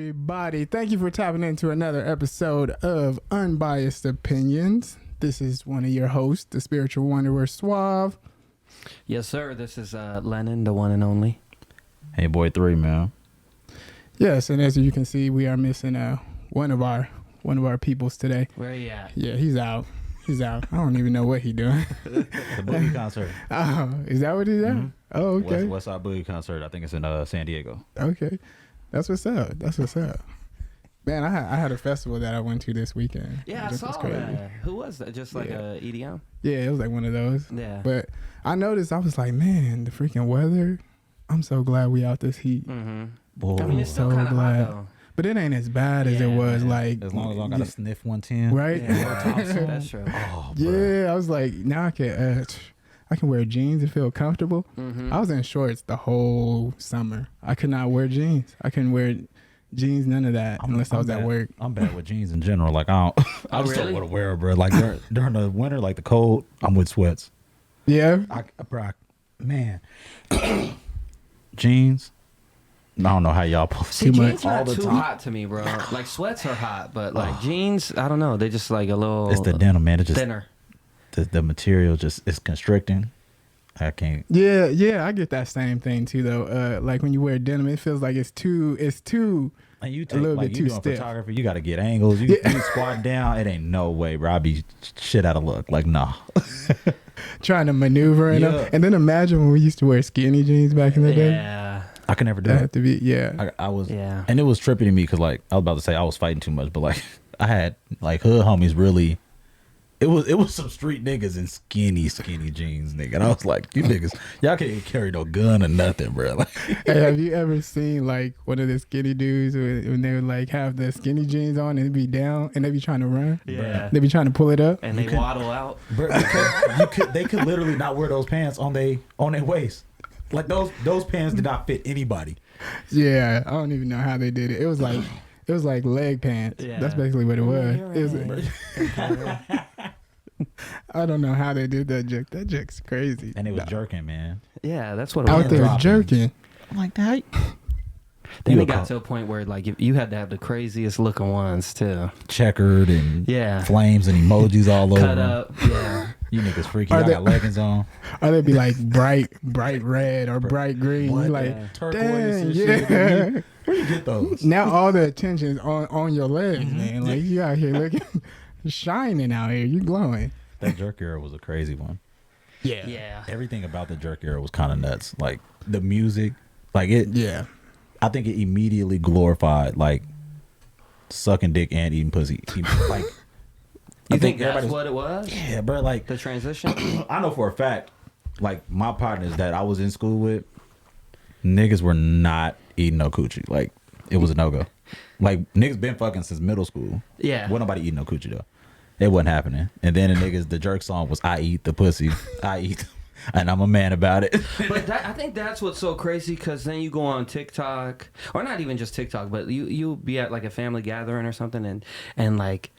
everybody? Thank you for tapping into another episode of Unbiased Opinions. This is one of your hosts, the spiritual wanderer, Suave. Yes, sir. This is Lenon, the one and only. Hey, boy, 3, man. Yes, and as you can see, we are missing one of our peoples today. Where he at? Yeah, he's out. I don't even know what he's doing. The Boogie concert. Oh, is that what he's at? Mm-hmm. Oh, okay. Westside Boogie concert. I think it's in San Diego. Okay. That's what's up. Man, I had a festival that I went to this weekend. Yeah, I saw that. Who was that? Just like a EDM? Yeah, it was like one of those. Yeah. But I noticed, I was like, man, the freaking weather. I'm so glad we out this heat. Mm-hmm. Boy. I mean, it's still So kind of glad. hot, though. But it ain't as bad as it was, like... As long as I got to sniff 110. Right? Yeah, that's true. Oh, bro. Yeah, I was like, now I can wear jeans and feel comfortable. Mm-hmm. I was in shorts the whole summer. I could not wear jeans. I couldn't wear jeans, none of that, unless I was bad. at work. I'm bad with jeans in general. Like, I just really? don't want to wear it, bro. Like, during the winter, like the cold, I'm with sweats. Yeah? Man. Jeans. I don't know how y'all pull See, Too much. jeans not all the too time. hot to me, bro. Like, sweats are hot, but, like, jeans, I don't know. They just, like, a little... It's the denim, man. It's just thinner. the material just is constricting. I can't. Yeah, I get that same thing, too, though. Like, when you wear denim, it feels like it's too... And you a take, little like, bit you too doing stiff. photography, you got to get angles. You squat down. It ain't no way, bro. I'd be shit out of luck. Like, nah. Trying to maneuver in them. Yeah. And then imagine when we used to wear skinny jeans back in the day. Yeah. I could never do That it. had to be, yeah. I was, Yeah. and it was trippy to me because, like, I was about to say I was fighting too much, but like, I had like hood homies really. It was some street niggas in skinny jeans, nigga. And I was like, you niggas, y'all can't even carry no gun or nothing, bro. Like, Hey, have you ever seen like one of the skinny dudes when they would like have the skinny jeans on and be down and they be trying to run? Yeah. They be trying to pull it up. And they waddle out. bro, they could literally not wear those pants on their waist. Like those pants did not fit anybody. Yeah, I don't even know how they did it. It was like leg pants. Yeah. That's basically what it was. You're It was I don't know how they did that joke. That joke's crazy. And it was jerking, man. Yeah, that's what it Out was. there dropping. jerking. I'm like, that. Then You it got a to a point where like you had to have the craziest looking ones too. checkered and Yeah. flames and emojis all over. Cut them. up. Yeah. You niggas freaky. Are Y'all they- got leggings on. Or they'd be like bright red or bright green. What? You like, Yeah. Turquoise dang, and yeah. shit. Where you get those? Now all the attention's on your legs, Mm-hmm. man. Like you out here looking shining out here. You glowing. That jerk era was a crazy one. Yeah. Everything about the jerk era was kind of nuts. Like the music, like it. Yeah. I think it immediately glorified like sucking dick and eating pussy. Like, You I think that's everybody's- what it was? Yeah, bro. Like The transition? I know for a fact, like my partners that I was in school with, niggas were not eating no coochie. Like it was a no go. Like niggas been fucking since middle school. Yeah. Wasn't nobody eating no coochie though. It wasn't happening. And then the jerk song was "I eat the pussy, I eat," and I'm a man about it. But I think that's what's so crazy because then you go on TikTok, or not even just TikTok, but you'll be at like a family gathering or something, and like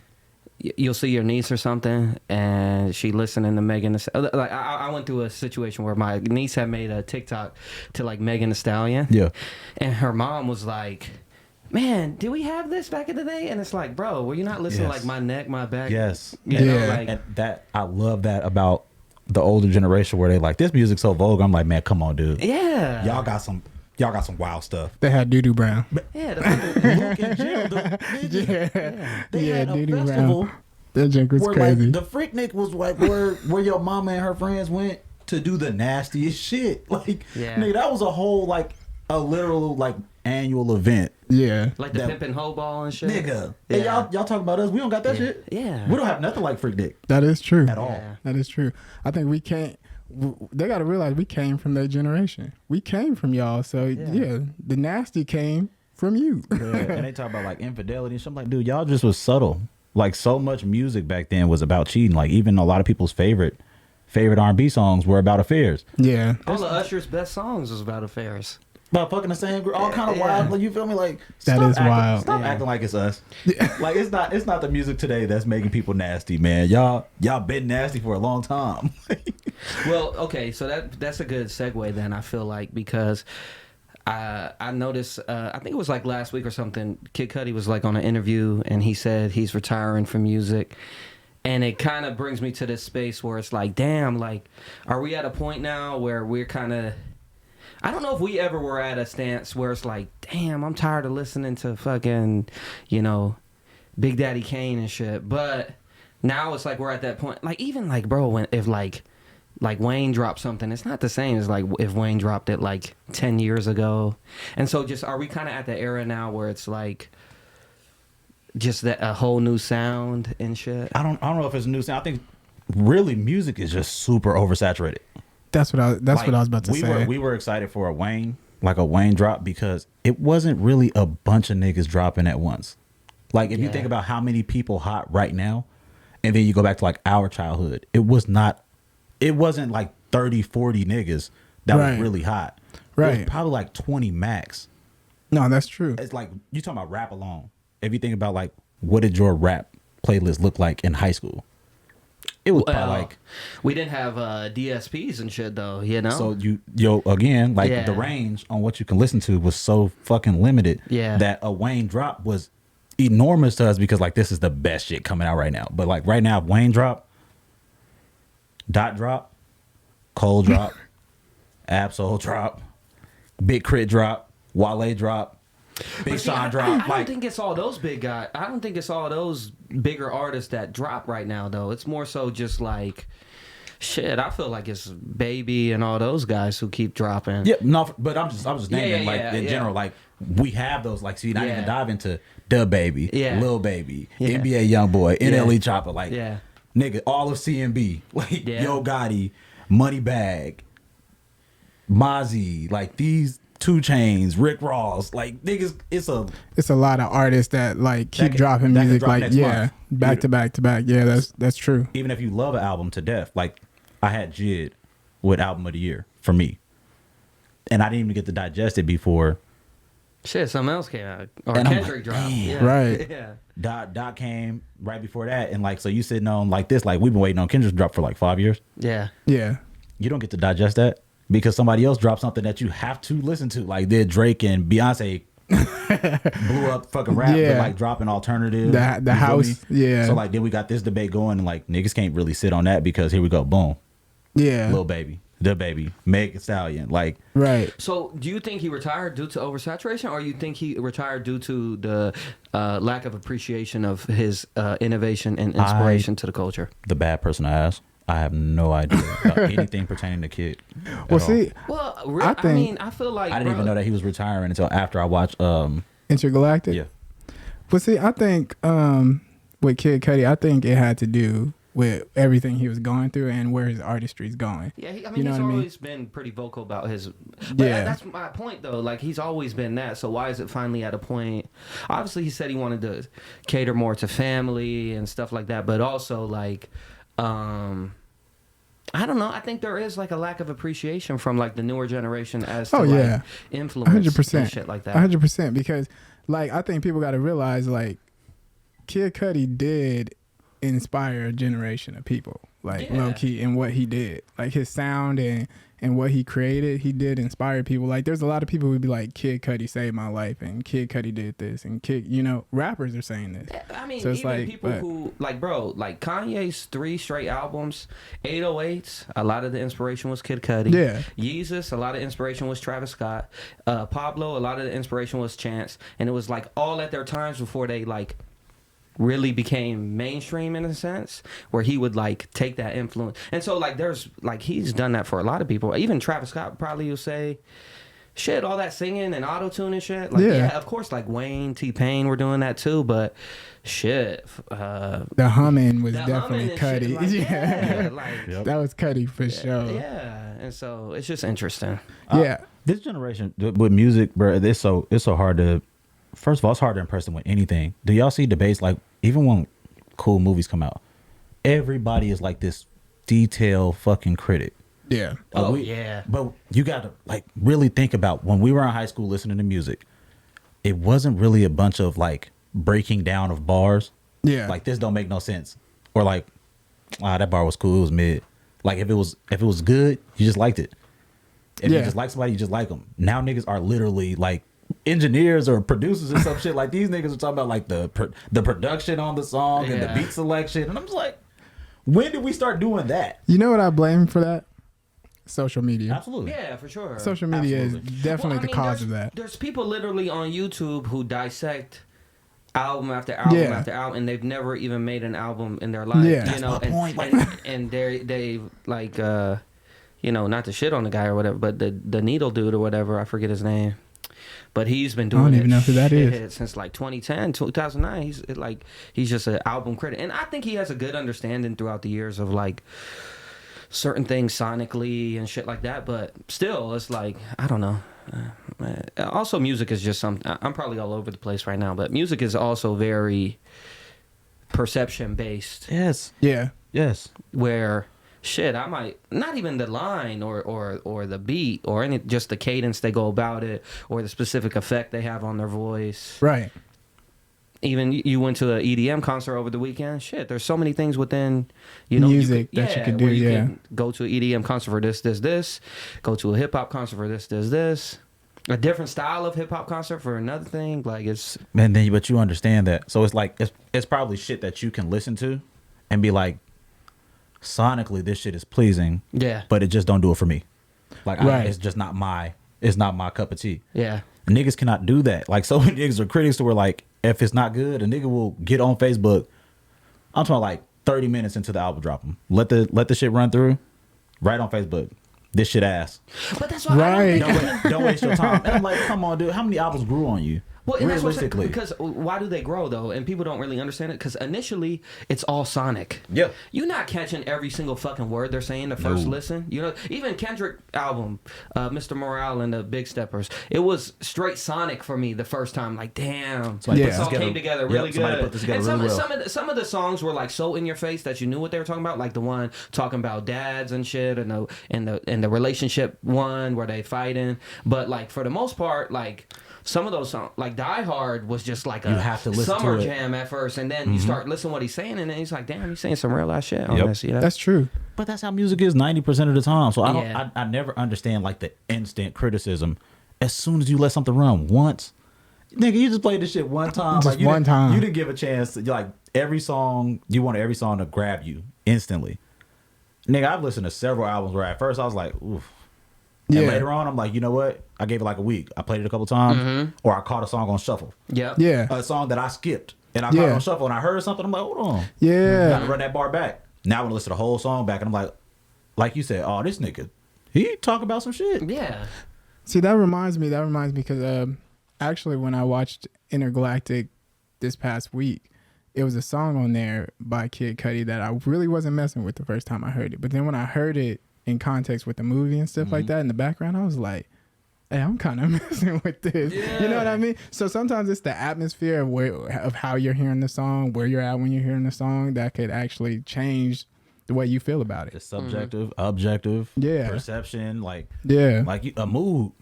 you'll see your niece or something, and she listening to Megan. Like I went through a situation where my niece had made a TikTok to like Megan Thee Stallion, Yeah. and her mom was like, "Man, did we have this back in the day?" And it's like, bro, were you not listening Yes. like My Neck, My Back? Yes. You know, Yeah. like, And that I love that about the older generation where they like this music's so vulgar. I'm like, man, come on, dude. yeah. Y'all got some wild stuff. They had Doo-Doo Brown. Yeah. Luke and Jim, they Yeah, had a Doo-Doo festival Brown. That joke was where crazy. like the Freaknik was like where your mama and her friends went to do the nastiest shit. Like, Yeah. nigga, that was a whole like a literal like annual event. Yeah. Like the That- Pimpin' Hoe Ball and shit. Nigga. Yeah. Hey, y'all talk about us. We don't got that shit. Yeah. We don't have nothing like Freaknik That is true. at all. Yeah. That is true. I think we can't. They got to realize we came from their generation. We came from y'all. So yeah, the nasty came from you. Yeah, and they talk about like infidelity and shit. I'm like, dude, y'all just was subtle. Like so much music back then was about cheating. Like even a lot of people's favorite R&B songs were about affairs. Yeah. All of Usher's best songs was about affairs. About fucking the same girl, all kind of Yeah. wild. Like you feel me? Like That stop is acting, wild. Stop Yeah. acting like it's us. Like it's not the music today that's making people nasty, man. Y'all been nasty for a long time. Well, okay, so that's a good segue then, I feel like, because I noticed. I think it was like last week or something. Kid Cudi was like on an interview, and he said he's retiring from music. And it kind of brings me to this space where it's like, damn, like, are we at a point now where we're kind of, I don't know if we ever were at a stance where it's like, damn, I'm tired of listening to fucking, you know, Big Daddy Kane and shit. But now it's like we're at that point. Like, even like, bro, when if like Wayne dropped something, it's not the same as like if Wayne dropped it like 10 years ago. And so just, are we kind of at the era now where it's like, just that a whole new sound and shit? I don't know if it's a new sound. I think really music is just super oversaturated. That's what I was about to say. We were excited for a Wayne drop because it wasn't really a bunch of niggas dropping at once. Like if you think about how many people hot right now, and then you go back to like our childhood, it wasn't like 30, 40 niggas that was really hot. Right. It was probably like 20 max. No, that's true. It's like you talking about rap alone. If you think about like what did your rap playlist look like in high school, it was probably like we didn't have DSPs and shit though, you know. So again the range on what you can listen to was so fucking limited. That a Wayne drop was enormous to us because like this is the best shit coming out right now. But like right now, Wayne drop, Dot drop, Cole drop, Absol drop, Big Crit drop, Wale drop. Big Sean drop. I don't think it's all those big guys. I don't think it's all those bigger artists that drop right now, though. It's more so just like, shit. I feel like it's Baby and all those guys who keep dropping. Yeah, no, but I'm just naming in general. Like we have those. Like, so you not even dive into Da Baby, Lil Baby, NBA YoungBoy, NLE Chopper, like nigga, all of CMB, like Yo Gotti, Moneybag, Mozzie, like these. 2 Chainz, Rick Ross, like niggas, it's a lot of artists that like keep dropping music like back to back to back. Yeah, that's true. Even if you love an album to death, like I had Jid with Album of the Year for me, and I didn't even get to digest it before. Shit, something else came out or Kendrick dropped. Right. Dot came right before that, and like so you sitting on like this, like we've been waiting on Kendrick to drop for like 5 years. Yeah. You don't get to digest that. Because somebody else dropped something that you have to listen to, like did Drake and Beyonce blew up fucking rap, but like dropping alternative. The house, So like then we got this debate going, and like niggas can't really sit on that because here we go, boom, Lil Baby, Da Baby, Meg Thee Stallion, like right. So do you think he retired due to oversaturation, or you think he retired due to the lack of appreciation of his innovation and inspiration to the culture? The bad person to ask. I have no idea about anything pertaining to Kid. Well, see, I feel like I didn't even know that he was retiring until after I watched Intergalactic. Yeah. Well, see, I think with Kid Cudi, I think it had to do with everything he was going through and where his artistry is going. Yeah, he's always been pretty vocal about his. But that's my point, though. Like, he's always been that. So why is it finally at a point? Obviously, he said he wanted to cater more to family and stuff like that, but also like. I don't know. I think there is like a lack of appreciation from like the newer generation as to like influence 100%. and shit like that. 100%, because like I think people got to realize like Kid Cudi did inspire a generation of people, like low key, in what he did, like his sound and what he created. He did inspire people. Like there's a lot of people who'd be like, Kid Cudi saved my life, and Kid Cudi did this, and rappers are saying this. I mean, so it's even like, people who like, bro, like Kanye's 3 straight albums, 808s, a lot of the inspiration was Kid Cudi. Yeah. Yeezus, a lot of inspiration was Travis Scott. Pablo, a lot of the inspiration was Chance, and it was like all at their times before they like really became mainstream in a sense, where he would like take that influence. And so like there's like he's done that for a lot of people. Even Travis Scott probably will say shit, all that singing and auto-tune and shit. Like of course like Wayne, T-Pain were doing that too, but shit, the humming was definitely Cudi. Like, that was Cudi for sure. Yeah, and so it's just interesting. This generation with music, bro, it's so hard to. First of all, it's hard to impress them with anything. Do y'all see debates like even when cool movies come out, everybody is like this detailed fucking critic. Yeah. But you got to like really think about when we were in high school listening to music, it wasn't really a bunch of like breaking down of bars. Yeah. Like this don't make no sense. Or like, that bar was cool. It was mid. Like if it was good, you just liked it. If you just like somebody, you just like them. Now niggas are literally like engineers or producers or some shit. Like these niggas are talking about like the production on the song and the beat selection. And I'm just like, when did we start doing that? You know what I blame for that? Social media. Absolutely. Yeah, for sure. Social media is definitely the cause of that. There's people literally on YouTube who dissect album after album after album, and they've never even made an album in their life. Yeah. You know, That's my point. and they like you know, not to shit on the guy or whatever, but the needle dude or whatever, I forget his name. But he's been doing I don't even know who that is. Since like 2010, 2009. He's just an album critic. And I think he has a good understanding throughout the years of like certain things sonically and shit like that. But still, it's like, I don't know. Also, music is just something. I'm probably all over the place right now, but music is also very perception based. Yes. Yeah. Yes. Where shit, I might not even the line or the beat or any, just the cadence they go about it or the specific effect they have on their voice. Right. Even you went to an EDM concert over the weekend. Shit, there's so many things within music that you could do. You can go to an EDM concert for this. Go to a hip hop concert for this. A different style of hip hop concert for another thing. Like it's And then, but you understand that. So it's like it's probably shit that you can listen to and be like, sonically this shit is pleasing, but it just don't do it for me. Like it's just not my cup of tea. Yeah, niggas cannot do that. Like so many niggas are critics to where like if it's not good, a nigga will get on Facebook. I'm talking like 30 minutes into the album dropping. Let the shit run through. Right on Facebook. This shit ass. But that's why don't waste your time. And I'm like, come on, dude. How many albums grew on you? Well, and realistically, because why do they grow though? And people don't really understand it because initially it's all sonic. Yeah, you're not catching every single fucking word they're saying the first listen. You know, even Kendrick album, Mr. Morale and the Big Steppers, it was straight sonic for me the first time. Like, damn, this all came together really good. Put this together and really well. some of the songs were like so in your face that you knew what they were talking about. Like the one talking about dads and shit, and the relationship one where they fighting. But like for the most part, like. Some of those songs, like Die Hard, was just like a summer jam at first, and then you start listening to what he's saying, and then he's like, "Damn, he's saying some real ass shit on this." You know? That's true. But that's how music is 90% of the time. So I never understand like the instant criticism. As soon as you let something run once, nigga, you just played this shit one time. Just like, one time. You didn't give a chance. To, like every song, you want every song to grab you instantly. Nigga, I've listened to several albums where at first I was like, oof. And later on, I'm like, you know what? I gave it like a week. I played it a couple times, or I caught a song on shuffle. Yeah, a song that I skipped, and I caught it on shuffle, and I heard something. I'm like, hold on, gotta run that bar back. Now I want to listen to the whole song back, and I'm like you said, oh, this nigga, he talk about some shit. Yeah. See, that reminds me because actually when I watched Intergalactic this past week, it was a song on there by Kid Cudi that I really wasn't messing with the first time I heard it, but then when I heard it in context with the movie and stuff like that in the background, I was like, hey, I'm kind of messing with this. Yeah. You know what I mean? So sometimes it's the atmosphere of how you're hearing the song, where you're at when you're hearing the song, that could actually change the way you feel about it. It's subjective, objective, perception, like a mood.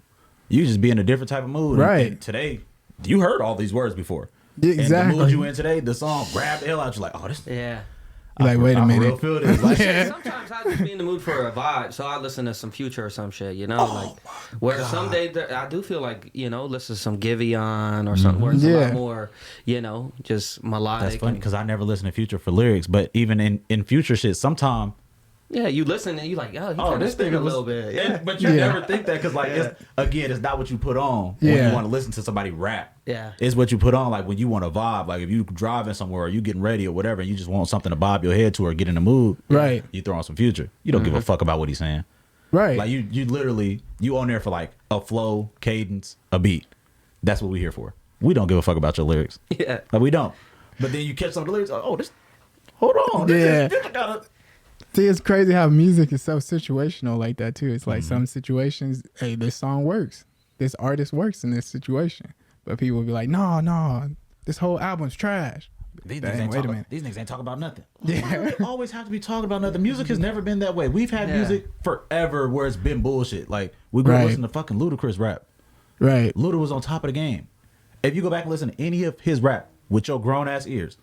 You just be in a different type of mood. Right. And today, you heard all these words before. Exactly. And the mood you in today, the song grabbed the hell out. You're like, oh, this. Yeah. Like, wait a minute. Feel this. Like, sometimes I just be in the mood for a vibe, so I listen to some Future or some shit, you know, like where some days I do feel like, you know, listen to some Giveon or something where it's a lot more, you know, just melodic. That's funny because I never listen to Future for lyrics, but even in Future shit, sometimes. Yeah, you listen and you like, oh, this thing a little bit. Yeah. But you never think that because, like, it's not what you put on when you want to listen to somebody rap. Yeah. It's what you put on, like, when you want to vibe. Like, if you driving somewhere or you getting ready or whatever and you just want something to bob your head to or get in the mood, right? You throw on some Future. You don't give a fuck about what he's saying. Right. Like, you literally, you on there for, like, a flow, cadence, a beat. That's what we here for. We don't give a fuck about your lyrics. Yeah. Like, we don't. But then you catch some of the lyrics, like, oh, this, hold on. Yeah. This gotta... See, it's crazy how music is so situational like that too. It's like some situations, hey, this song works. This artist works in this situation. But people will be like, no, this whole album's trash. These niggas ain't talking about nothing. Yeah. Why do they always have to be talking about nothing? Music has never been that way. We've had music forever where it's been bullshit. Like, we grew up listening to fucking Ludacris rap. Right. Luda was on top of the game. If you go back and listen to any of his rap with your grown-ass ears,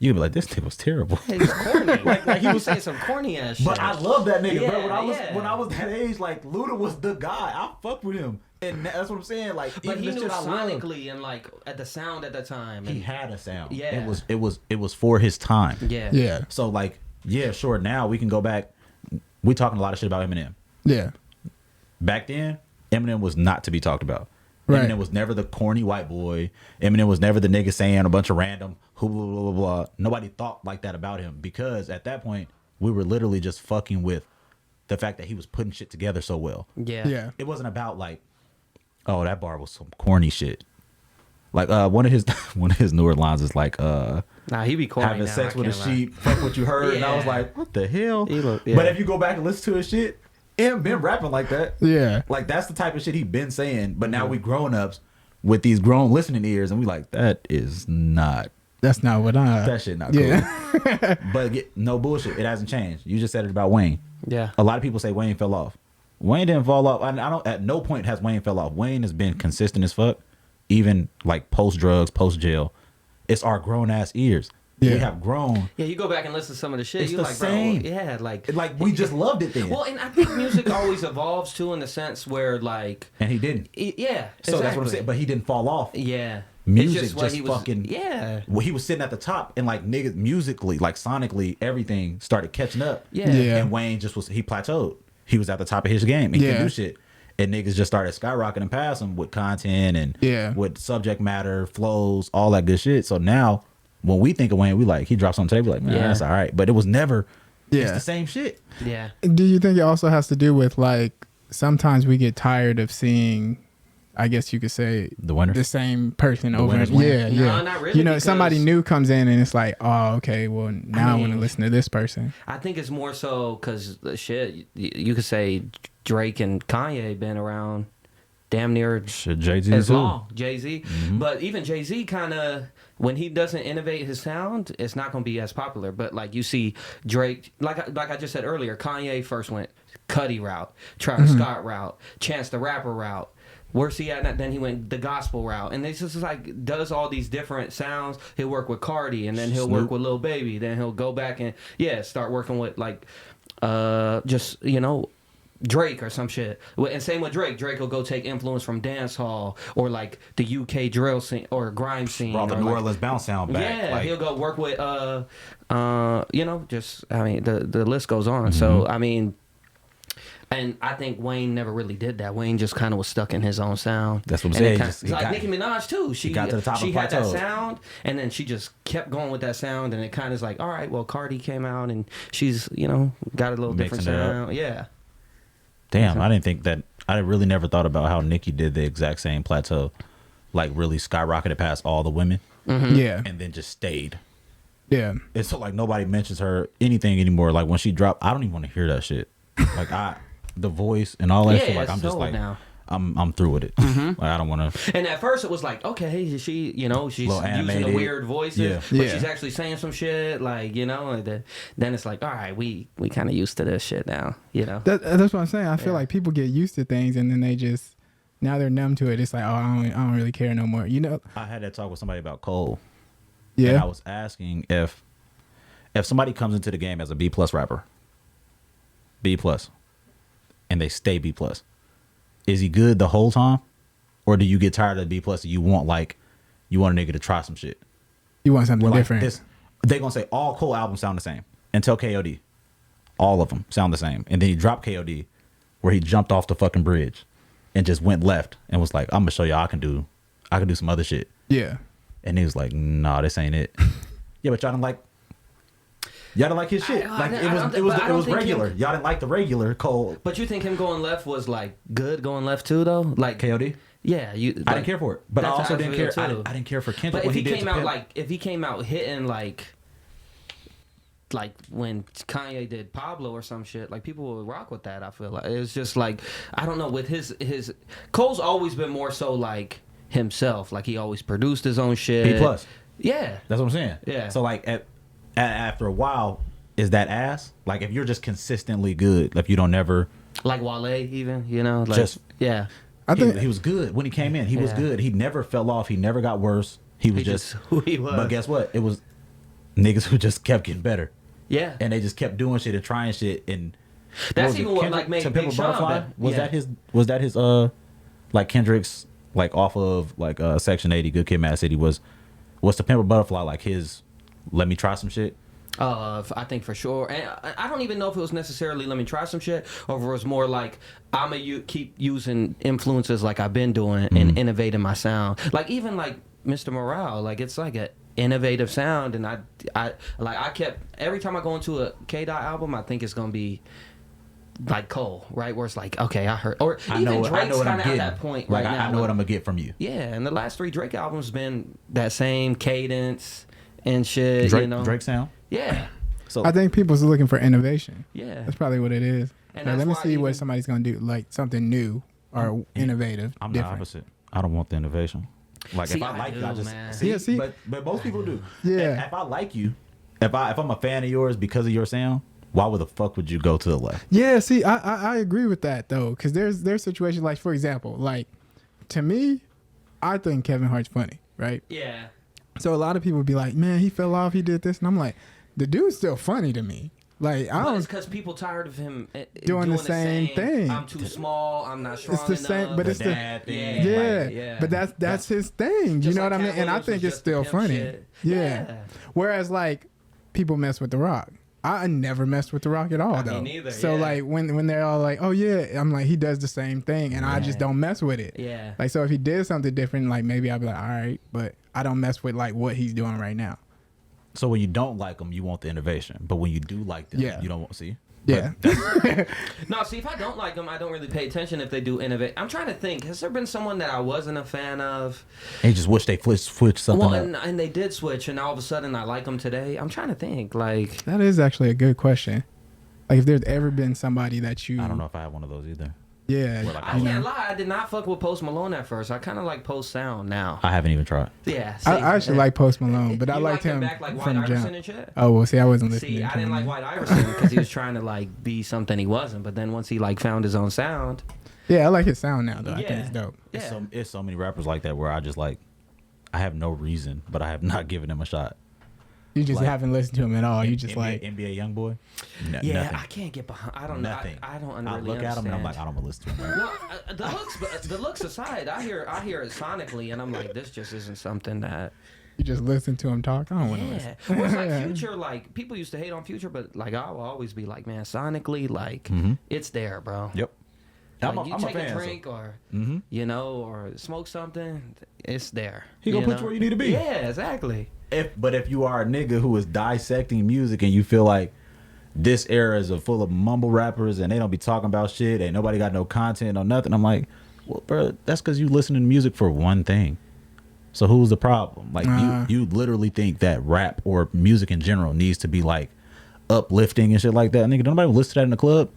you'd be like, this thing was terrible. He was corny. like he was saying some corny ass shit. But I love that nigga, bro. Yeah, When I was that age, like Luda was the guy. I fucked with him, and that's what I'm saying. Like, but even he the knew shit I sonically and like at the sound at the time. he had a sound. Yeah. It was for his time. Yeah. Yeah. So like, yeah, sure. Now we can go back. We talking a lot of shit about Eminem. Yeah. Back then, Eminem was not to be talked about. Right. Eminem was never the corny white boy. Eminem was never the nigga saying a bunch of random blah, blah, blah, blah. Nobody thought like that about him because at that point, we were literally just fucking with the fact that he was putting shit together so well. Yeah. Yeah. It wasn't about like, oh, that bar was some corny shit. Like one of his newer lines is like Nah, he be corny having now, sex I with a can't lie. sheep, fuck what you heard. And I was Yeah. like, what the hell? Yeah. But if you go back and listen to his shit, Em been rapping like that. Yeah. Like that's the type of shit he been saying. But now we grown ups with these grown listening ears, and we like that is not That's not what I. that shit not cool. Yeah. But no bullshit. It hasn't changed. You just said it about Wayne. Yeah. A lot of people say Wayne fell off. Wayne didn't fall off. I don't. At no point has Wayne fell off. Wayne has been consistent as fuck, even like post drugs, post jail. It's our grown ass ears. Yeah. We have grown. Yeah, you go back and listen to some of the shit. It's You the like, same. bro, yeah, Like we just loved it then. Well, and I think music always evolves too, in the sense where like, And he didn't. yeah. So that's what I'm exactly. saying. But he didn't fall off. Yeah. Music It's what just he was, fucking. Yeah. Well, he was sitting at the top, and like niggas musically, like sonically, everything started catching up. Yeah. Yeah. And Wayne he plateaued. He was at the top of his game. He Yeah. could do shit. And niggas just started skyrocketing past him with content and Yeah. with subject matter, flows, all that good shit. So now, when we think of Wayne, we like, he drops something today, we like, man, Yeah. that's all right. But it was never, it's Yeah. the same shit. Yeah. Do you think it also has to do with like sometimes we get tired of seeing, I guess you could say, The winner. the same person over winners and win. yeah, No, yeah. not really, You know, somebody because- new comes in and it's like, oh, okay, well now I want to mean- listen to this person. I think it's more so because the shit, you could say Drake and Kanye been around damn near Shit, Jay-Z as too. long. Jay-Z. But even Jay-Z kind of, when he doesn't innovate his sound, it's not going to be as popular. But like you see Drake, like I just said earlier, Kanye first went Cudi route, Travis Scott route, Chance the Rapper route. Where's he at now? Then he went the gospel route. And it's just like, does all these different sounds. He'll work with Cardi, and then he'll Snoop. work with Lil Baby. Then he'll go back and, start working with like, just, Drake or some shit. And same with Drake. Drake will go take influence from dance hall or like the UK drill scene or grime scene. Brought the or New like, Orleans bounce sound back. yeah, like, he'll go work with just I mean the list goes on. So I mean, and I think Wayne never really did that. Wayne just kind of was stuck in his own sound. That's what I'm And it saying. kinda- Just- he like got- Nicki Minaj too. She got to the top she of had that plateau. sound, and then she just kept going with that sound, and it kind of is like, all right, well, Cardi came out, and she's got a little different Mixing it up. sound. Yeah. Damn, I didn't think that. I really never thought about how Nicki did the exact same plateau, like really skyrocketed past all the women, Yeah, and then just stayed. yeah, It's so like nobody mentions her anything anymore. Like when she dropped, I don't even want to hear that shit. Like the voice and all that Yeah, shit. Like it's I'm just sold like, now. I'm through with it. Like I don't want to. And at first it was like, okay, she's Little using the animated. weird voices, Yeah. but Yeah. she's actually saying some shit, like, and then it's like, all right, we kind of used to this shit now, that's what I'm saying. I feel Yeah. like people get used to things and then they just now they're numb to it. It's like, oh, I don't really care no more. I had that talk with somebody about Cole. And I Yeah, was asking if somebody comes into the game as a B+ rapper, B+, and they stay B+, is he good the whole time, or do you get tired of B+ and you want a nigga to try some shit? you want something Like different. this, they gonna say all Cole albums sound the same until KOD, all of them sound the same, and then he dropped KOD, where he jumped off the fucking bridge, and just went left and was like, I'm gonna show y'all I can do some other shit. Yeah, And he was like, nah, this ain't it. Yeah, but y'all didn't like his shit. Like it was regular. Y'all didn't like the regular Cole. But you think him going left was like good going left too, though? Like KOD. yeah, I didn't care for it, but I that's also how I didn't feel care. too. I didn't care for Kendrick But when if he did came to out Pimp. if he came out hitting like when Kanye did Pablo or some shit, like people would rock with that. I feel like it's just like I don't know, with his Cole's always been more so like himself, like he always produced his own shit. B+. Yeah, That's what I'm saying. Yeah. So like after a while, is that ass? Like if you're just consistently good, like you don't never like Wale even, like Just- yeah. I think he was good when he came in. He was Yeah. good. He never fell off. He never got worse. He was He just who he was. But guess what? It was niggas who just kept getting better. Yeah. And they just kept doing shit and trying shit. And that's even what like made Big Sean. Was that his like Kendrick's like off of like Section 80 Good Kid, Mad City was the Pimp a Butterfly like his let me try some shit? I think for sure, and I don't even know if it was necessarily let me try some shit, or if it was more like I'ma keep using influences like I've been doing and innovating my sound. Like even like Mr. Morale, like it's like a innovative sound, and I kept every time I go into a K Dot album, I think it's gonna be like Cole, right? Where it's like, okay, I heard, or even Drake's kind of at that point right now. I know what I'm gonna get from you. Yeah, and the last 3 Drake albums been that same cadence and shit. Drake sound. Yeah. So I think people's looking for innovation. Yeah. That's probably what it is. And Like, let me see what somebody's gonna do, like something new or innovative. I'm different. the opposite. I don't want the innovation. Like See, if I like you, I just man. see. But most people do. Yeah. If I like you, if I'm a fan of yours because of your sound, why would the fuck would you go to the left? Yeah, see, I agree with that though, because there's situations like, for example, like to me, I think Kevin Hart's funny, right? Yeah. So a lot of people would be like, man, he fell off, he did this, and I'm like, the dude's still funny to me. Like I But don't. it's because people tired of him doing the same thing. I'm too small. I'm not strong It's the same, enough. but it's the dad thing. yeah. But that's his thing. You Just know like what I mean? Cat And I Williams think was it's just the still pimp funny. shit. Yeah. Whereas like people mess with The Rock. I never messed with The Rock at all, though. Me neither. So yeah. like when they're all like, oh yeah, I'm like, he does the same thing, and I just don't mess with it. Yeah. Like so if he did something different, like maybe I'd be like, all right, but I don't mess with like what he's doing right now. So when you don't like them, you want the innovation, but when you do like them, you don't want to see. Yeah. No, see, if I don't like them, I don't really pay attention if they do innovate. I'm trying to think. Has there been someone that I wasn't a fan of? And you just wish they switch something up. And they did switch, and all of a sudden I like them today. I'm trying to think. Like That is actually a good question. Like if there's ever been somebody that you, I don't know if I have one of those either. yeah, Well, like, I can't lie, I did not fuck with Post Malone at first. I kind of like Post sound now. I haven't even tried. Yeah, see, I actually like Post Malone, but I you liked him back like White from Iverson jump. and shit. Oh well, see, I wasn't listening. See, to I didn't him. like White Iverson because he was trying to like be something he wasn't. But then once he like found his own sound, Yeah, I like his sound now though. I think Yeah. it's dope. yeah, It's so many rappers like that where I just like, I have no reason, but I have not given them a shot. You just Like, haven't listened to him at all. You just NBA, like NBA YoungBoy. yeah. Nothing. I can't get behind. I don't Nothing. know. I don't I really look at him and I'm like, understand. I don't want to listen to him. No, the looks aside, I hear it sonically, and I'm like, this just isn't something that. you just listen to him talk. I don't want to Yeah, listen. well, it's like Future. Like people used to hate on Future, but like I will always be like, man, sonically, like it's there, bro. Yep. Like, you I'm take a fan. a drink or you know, or smoke something, it's there. He gonna put you where you need to be. Yeah, exactly. But if you are a nigga who is dissecting music and you feel like this era is full of mumble rappers and they don't be talking about shit, ain't nobody got no content or nothing, I'm like, well, bro, that's because you listening to music for one thing. So who's the problem? Like you literally think that rap or music in general needs to be like uplifting and shit like that, nigga. Don't nobody listen to that in the club.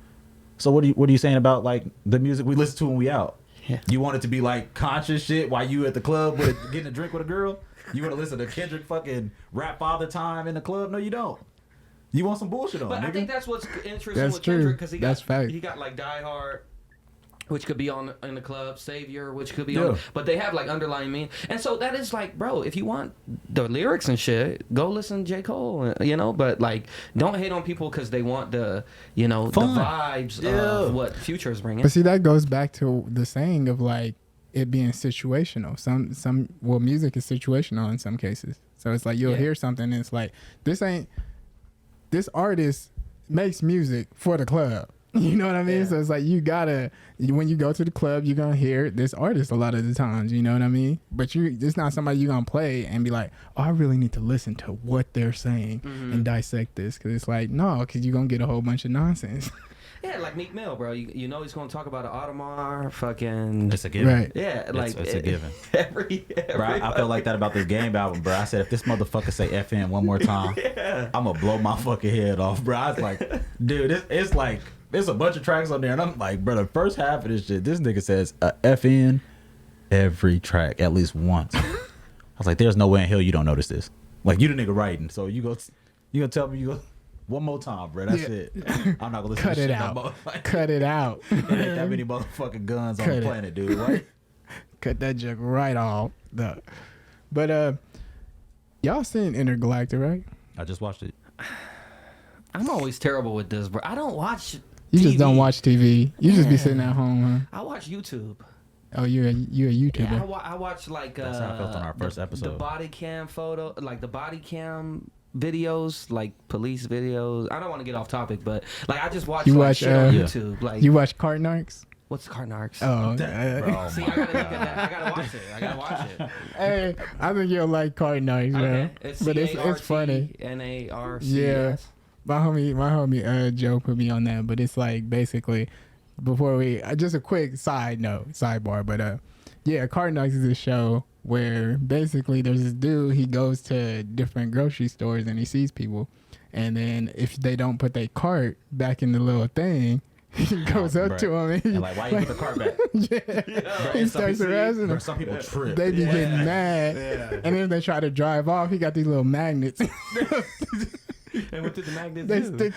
So what are you saying about like the music we listen to when we out? Yeah. You want it to be like conscious shit while you at the club with getting a drink with a girl? You want to listen to Kendrick fucking rap Father Time in the club? No, you don't. You want some bullshit on, But nigga. I think that's what's interesting That's with true. Kendrick because That's fact. he got like Die Hard, which could be on in the club, Savior, which could be Yeah. on, but they have like underlying meaning, and so that is like, bro, if you want the lyrics and shit, go listen to J. Cole, you know. But like, don't hate on people because they want the, you know, Fun. the vibes of what Future is bringing. But see, that goes back to the saying of like it being situational. Well, music is situational in some cases. So it's like you'll hear something and it's like this artist makes music for the club. You know what I mean? Yeah. So it's like when you go to the club, you're gonna hear this artist a lot of the times. You know what I mean? But it's not somebody you're gonna play and be like, oh, I really need to listen to what they're saying and dissect this, because it's like no, because you're gonna get a whole bunch of nonsense. Yeah, like Meek Mill, bro. You know he's gonna talk about an Audemars, fucking. It's a given. Right. Yeah, like it's a given. Every Bro, I feel like that about this Game album, bro. I said if this motherfucker say FN one more time, I'm gonna blow my fucking head off, bro. I was like, dude, it's like there's a bunch of tracks on there, and I'm like, bro, the first half of this shit, this nigga says FN every track at least once. I was like, there's no way in hell you don't notice this. Like you the nigga writing, so you gonna tell me one more time, bro. That's it. I'm not gonna listen Cut to it shit out. no more. Like, Cut it out. there ain't that many motherfucking guns on the planet, dude. Right? Cut that joke right off. But y'all seen Intergalactic, right? I just watched it. I'm always terrible with this, bro. I don't watch. You TV. just don't watch TV. You just be sitting at home, huh? I watch YouTube. Oh, you're a YouTuber. Yeah, I watch like That's how I felt on our first episode. The body cam photo, like the body cam videos, like police videos. I don't want to get off topic, but like I just watch shit on YouTube. Like you watch Cartnarks? What's Cartnarks? Oh, Bro, see, I gotta look at that. I gotta watch it. I gotta watch it. Hey, I think you'll like Cartnarks, bro. Okay. But it's funny. NARCS. Yeah. My homie Joe put me on that, but it's like basically before we just a quick sidebar, but yeah, Cartnarks is a show where basically there's this dude, he goes to different grocery stores and he sees people, and then if they don't put their cart back in the little thing, he goes up to him and like, why you put the cart back? Yeah. He starts harassing them. Some people trip. They be getting mad, and then they try to drive off. He got these little magnets. And what did the magnets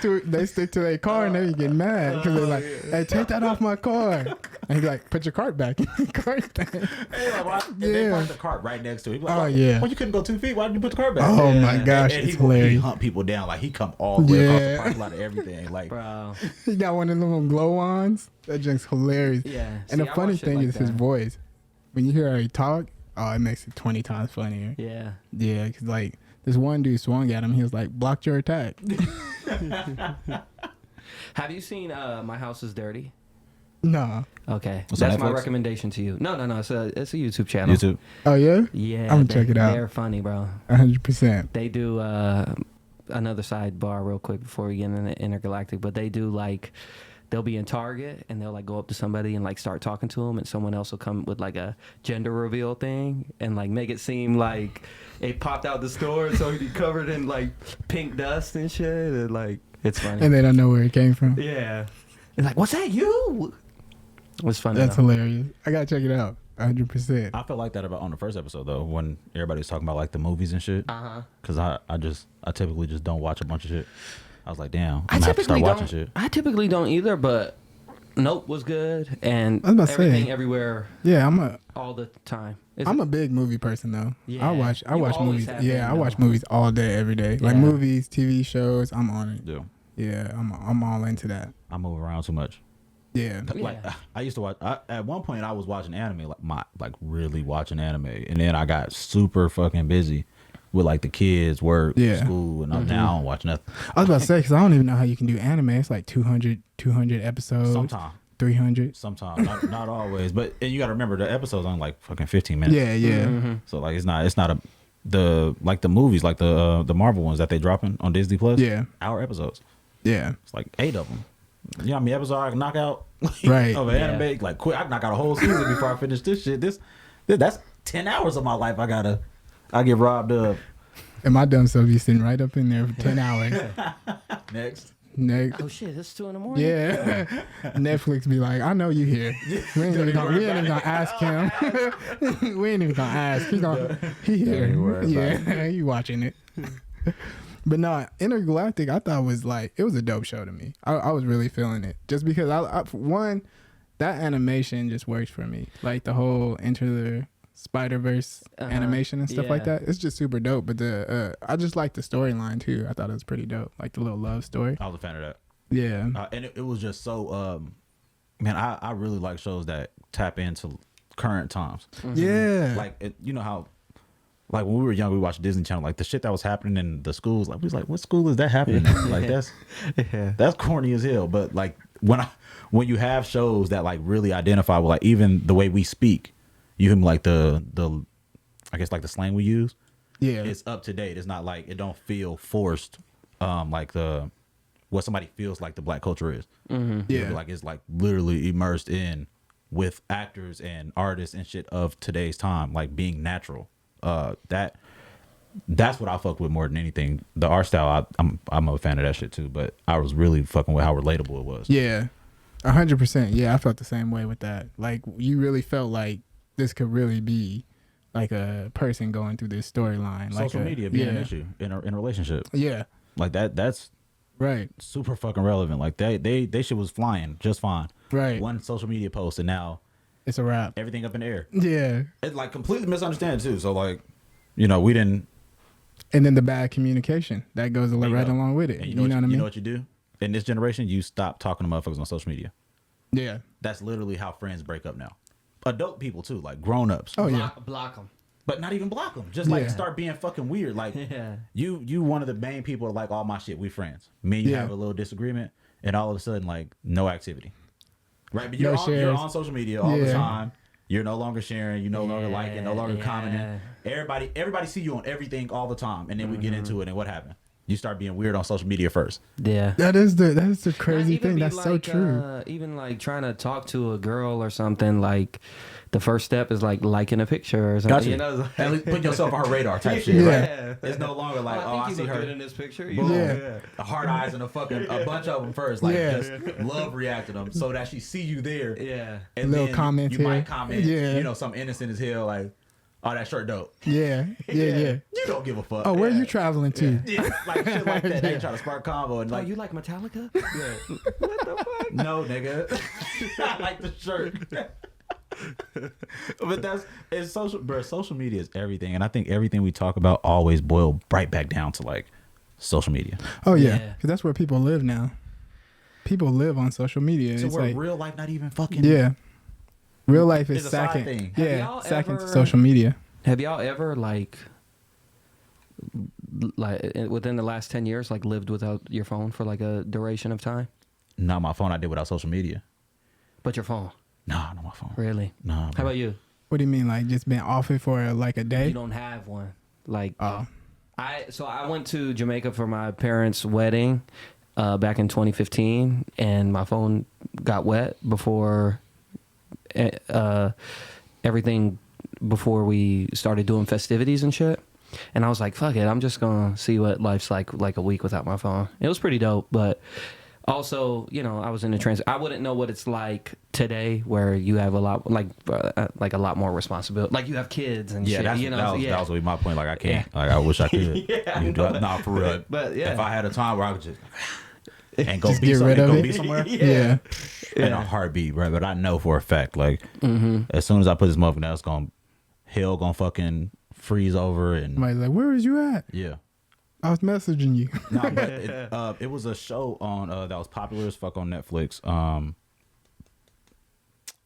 do? They stick to their car and they be getting mad because they're like, "Hey, take that off my car." And he's like, "Put your cart back in the cart thing." Hey, like, why? And they parked the cart right next to him. Like, oh yeah. Well, you couldn't go 2 feet. Why did you put the cart back? Oh my gosh, and it's he hilarious. hunt people down. Like he come all the way across the parking lot of everything. Like, bro. He got one of them little glow-ons. That drink's hilarious. Yeah. And the funny thing is his voice. When you hear how he talk, oh, it makes it 20 times funnier. Yeah. Yeah, because like this one dude swung at him. He was like, "Blocked your attack." Have you seen My House is Dirty? No. Okay. What's That's on my Netflix? recommendation to you. No. It's a YouTube channel. YouTube. Oh yeah. Yeah. I'm gonna check it out. They're funny, bro. 100%. They do another sidebar real quick before we get into Intergalactic, but they do like they'll be in Target and they'll like go up to somebody and like start talking to them, and someone else will come with like a gender reveal thing and like make it seem like it popped out the store, so he'd be covered in like pink dust and shit, and like it's funny. And they don't know where it came from. Yeah. It's like, what's that, you? It's funny. That's though. hilarious. I gotta check it out. 100%. I felt like that about on the first episode though, when everybody was talking about like the movies and shit. Because I typically just don't watch a bunch of shit. I was like, damn, I'm gonna have to start watching shit. I typically don't either, but Nope was good, and I was about to Everything say, Everywhere Yeah, all the time. I'm a big movie person though. Yeah, I watch you movies. always have Yeah, been, I watch though. movies all day, every day. Like Yeah. movies, TV shows. I'm on it. Yeah, Yeah, I'm all into that. I move around too much. Yeah. Like Yeah. I used to watch. At one point, I was watching anime, like really watching anime, and then I got super fucking busy with like the kids, work, Yeah. school, and now I don't watch nothing. I was about to say, because I don't even know how you can do anime. It's like 200 episodes. Sometimes 300. not always, but and you got to remember the episode's only like fucking 15 minutes. Yeah. So like it's not the movies like the Marvel ones that they dropping on Disney Plus. Yeah. Hour episodes. Yeah. It's like 8 of them. You know how many episodes I can knock out? Right. Of an anime, like quick. I can knock out a whole season before I finish this shit. That's 10 hours of my life. I get robbed of. And my dumb self be sitting right up in there for 10 hours. Next. Oh shit! It's 2 a.m. Yeah. Netflix be like, I know you here. We ain't even gonna ask him. We ain't even gonna ask. He here. Don't worry about Yeah, he watching it. But no, Intergalactic, I thought it was a dope show to me. I was really feeling it. Just because one, that animation just works for me. Like the whole Into the Spider-Verse animation and stuff like that. It's just super dope. But I just like the storyline too. I thought it was pretty dope. Like the little love story. I was a fan of that. Yeah. And it was just so, man, I really like shows that tap into current times. Yeah. Like, you know how, like when we were young, we watched Disney Channel, like the shit that was happening in the schools. Like we was like, what school is that happening in? Like that's corny as hell. But like when you have shows that like really identify with like even the way we speak, you can like the I guess like the slang we use. Yeah. It's up to date. It's not like it don't feel forced. Like what somebody feels like the black culture is. Yeah. Like it's like literally immersed in with actors and artists and shit of today's time, like being natural. That's what I fucked with more than anything. The art style, I'm a fan of that shit too. But I was really fucking with how relatable it was. Yeah. 100%. Yeah, I felt the same way with that. Like you really felt like this could really be like a person going through this storyline. Social media being an issue in a relationship. Yeah. Like that's Right. super fucking relevant. Like they shit was flying just fine. Right. One social media post and now It's a wrap. everything up in the air. Yeah. It's like completely misunderstood too. So like, you know, we didn't. And then the bad communication that goes right along with it. And you know what I mean? You know what you do? In this generation, you stop talking to motherfuckers on social media. Yeah. That's literally how friends break up now. Adult people too, like grown-ups. Oh, yeah. Block them. But not even block them. Just like start being fucking weird. Like you one of the main people that like all my shit. We friends. Me and you have a little disagreement, and all of a sudden like no activity. Right? But you're on social media all the time. You're no longer sharing. You no longer liking. No longer commenting. Everybody see you on everything all the time, and then we get into it. And what happened? You start being weird on social media first. Yeah. That is the crazy thing. That's so true. Even like trying to talk to a girl or something, like the first step is like liking a picture or something. Gotcha. You know, at least put yourself on her radar type shit. Right? It's no longer like, I see her in this picture. Hard eyes and a bunch of them first. Like just love react to them so that she see you there. Yeah. And little then comment you might comment. You know, something innocent as hell like, oh, that shirt dope. Yeah. You don't give a fuck. Oh, where are you traveling to? Yeah. Like shit like that. They try to spark combo and like, you like Metallica? Yeah. What the fuck? No, nigga. I like the shirt. But it's social, bro. Social media is everything, and I think everything we talk about always boil right back down to like social media. Oh yeah, because that's where people live now. People live on social media. So it's where like, real life not even fucking. Yeah, real life is a side second. thing. Yeah, second to social media. Have y'all ever like within the last 10 years like lived without your phone for like a duration of time? Not my phone. I did without social media. But your phone? Nah, not my phone. Really? Nah. How about you? What do you mean, like just been off it for like a day? You don't have one. Like, I went to Jamaica for my parents' wedding back in 2015, and my phone got wet before everything, before we started doing festivities and shit. And I was like, fuck it, I'm just gonna see what life's like a week without my phone. It was pretty dope, but also, you know, I was in a I wouldn't know what it's like today, where you have a lot, like a lot more responsibility. Like you have kids and shit. That was really my point. Like I can't. Like I wish I could. Nah, for real. But if I had a time where I could just and go be somewhere, in a heartbeat, right? But I know for a fact, like as soon as I put this motherfucker down, it's gonna fucking freeze over and. Somebody's like, where is you at? Yeah. I was messaging you. No, but it was a show on that was popular as fuck on Netflix.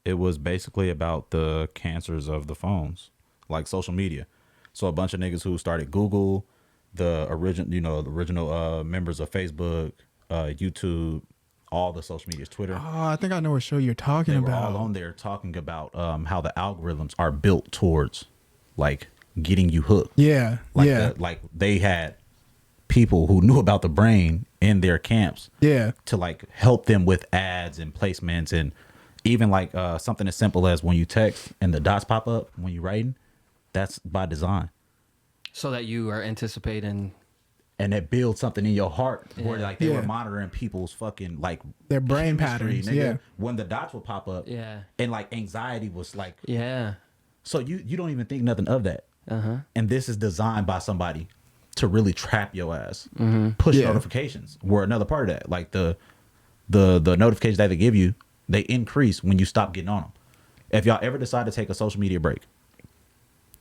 It was basically about the cancers of the phones, like social media. So a bunch of niggas who started Google, the original members of Facebook, YouTube, all the social medias, Twitter. Oh, I think I know what show you're talking about. They were all on there talking about how the algorithms are built towards like getting you hooked. Yeah, like they had people who knew about the brain in their camps to like help them with ads and placements, and even like something as simple as when you text and the dots pop up when you're writing, that's by design, so that you are anticipating, and it builds something in your heart where like they were monitoring people's fucking like their brain patterns, nigga, when the dots would pop up, and like anxiety was like, so you don't even think nothing of that, and this is designed by somebody to really trap your ass. Push notifications were another part of that. Like the notifications that they give you, they increase when you stop getting on them. If y'all ever decide to take a social media break,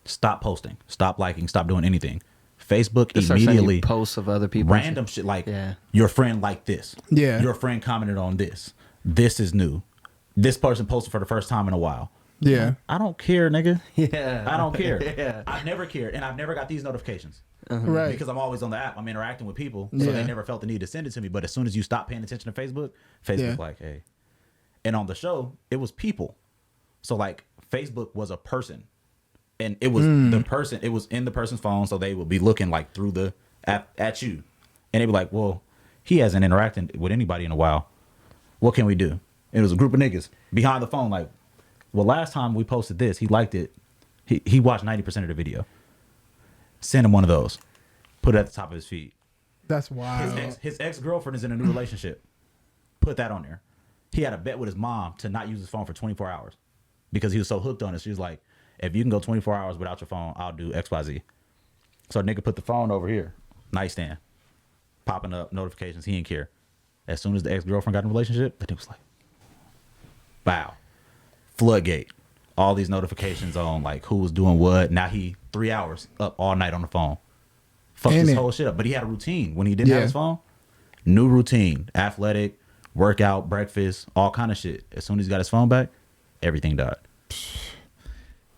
stop posting, stop liking, stop doing anything. Facebook just immediately posts of other people, random shit like your friend liked this. Your friend commented on this. This is new. This person posted for the first time in a while. I don't care, nigga. I don't care. I've never cared, and I've never got these notifications. Right. Because I'm always on the app. I'm interacting with people, so they never felt the need to send it to me. But as soon as you stop paying attention to Facebook like, hey. And on the show, it was people. So like Facebook was a person, and it was the person. It was in the person's phone, so they would be looking like through the app at you, and they'd be like, "Well, he hasn't interacted with anybody in a while. What can we do?" And it was a group of niggas behind the phone, like, "Well, last time we posted this, he liked it. He watched 90% of the video. Send him one of those. Put it at the top of his feed. That's wild. His ex-girlfriend is in a new relationship. Put that on there. He had a bet with his mom to not use his phone for 24 hours because he was so hooked on it. She was like, if you can go 24 hours without your phone, I'll do XYZ. So nigga put the phone over here, nightstand, popping up notifications. He didn't care. As soon as the ex-girlfriend got in a relationship, the nigga was like, bow. Floodgate. All these notifications on like who was doing what. Now he 3 hours up all night on the phone. Fucked And his it- whole shit up. But he had a routine when he didn't have his phone. New routine, athletic, workout, breakfast, all kind of shit. As soon as he got his phone back, everything died.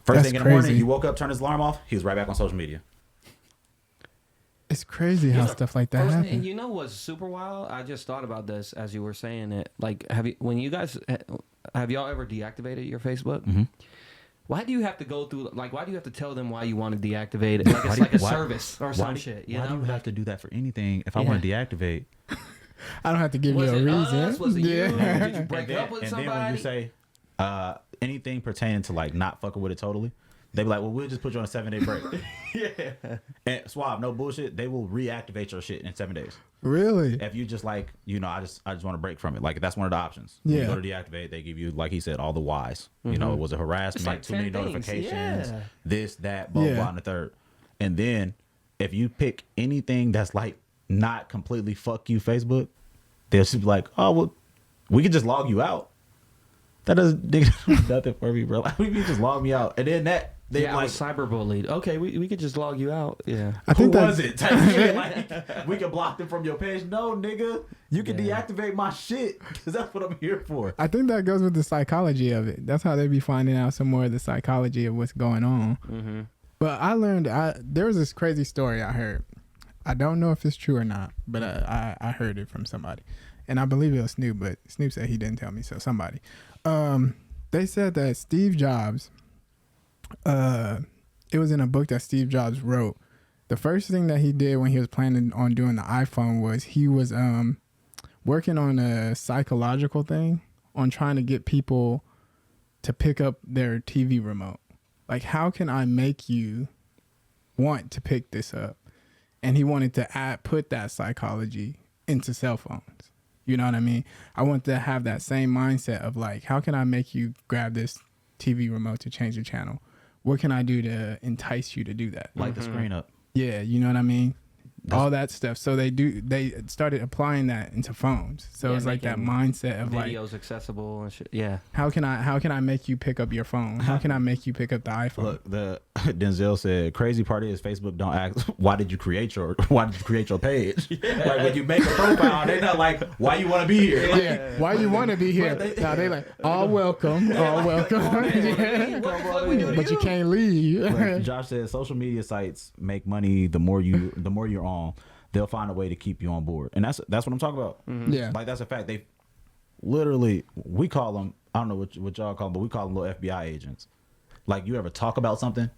First thing in the morning, he woke up, turned his alarm off. He was right back on social media. It's crazy how stuff like that And happens. you know what's super wild? I just thought about this as you were saying it. Like, have y'all ever deactivated your Facebook? Mm-hmm. Why do you have to go through? Like, why do you have to tell them why you want to deactivate it? Like, it's like a service or some shit. You why know? do you have to do that for anything? If I want to deactivate, I don't have to give you a reason. Us? Was it you? Did you break and up with somebody? then when you say anything pertaining to like not fucking with it totally, they be like, well, we'll just put you on a 7-day break. Yeah. And Suave, no bullshit, they will reactivate your shit in 7 days. Really? If you just like, I just want to break from it. Like that's one of the options. When you go to deactivate, they give you, like he said, all the whys. You know, it was a harassment, like too many 10 things. notifications, Yeah. this, that, blah, blah, and the third. And then if you pick anything that's like not completely fuck you Facebook, they'll just be like, oh, well, we could just log you out. That doesn't do nothing for me, bro. Like, we can just log me out. And then that, they I like, was cyberbullied. Okay, we could just log you out. Yeah. I think who that was it? Type shit. Like, we can block them from your page. No, nigga, you can deactivate my shit because that's what I'm here for. I think that goes with the psychology of it. That's how they be finding out some more of the psychology of what's going on. Mm-hmm. But I learned there was this crazy story I heard. I don't know if it's true or not, but I heard it from somebody, and I believe it was Snoop. But Snoop said he didn't tell me, so somebody. They said that Steve Jobs. It was in a book that Steve Jobs wrote. The first thing that he did when he was planning on doing the iPhone was he was working on a psychological thing on trying to get people to pick up their TV remote. Like, how can I make you want to pick this up? And he wanted to put that psychology into cell phones. You know what I mean? I want to have that same mindset of like, how can I make you grab this TV remote to change the channel? What can I do to entice you to do that? Light the screen up. Yeah, you know what I mean? All that stuff. So they started applying that into phones. So it's like that mindset of like videos accessible and shit. Yeah. how can I make you pick up your phone? How can I make you pick up the iPhone? Look, the Denzel said, crazy part is Facebook don't ask why did you create your page? Yeah. Like when you make a profile, they're not like, why you want to be here? Like, yeah, why you want to be here? Now they like, all welcome, all welcome. Yeah. What the fuck we do to But you can't leave. like Josh said, social media sites make money the more you're on. They'll find a way to keep you on board, and that's what I'm talking about. Mm-hmm. Yeah, like that's a fact. They literally, we call them, I don't know what y'all call them, but we call them little FBI agents. Like, you ever talk about something,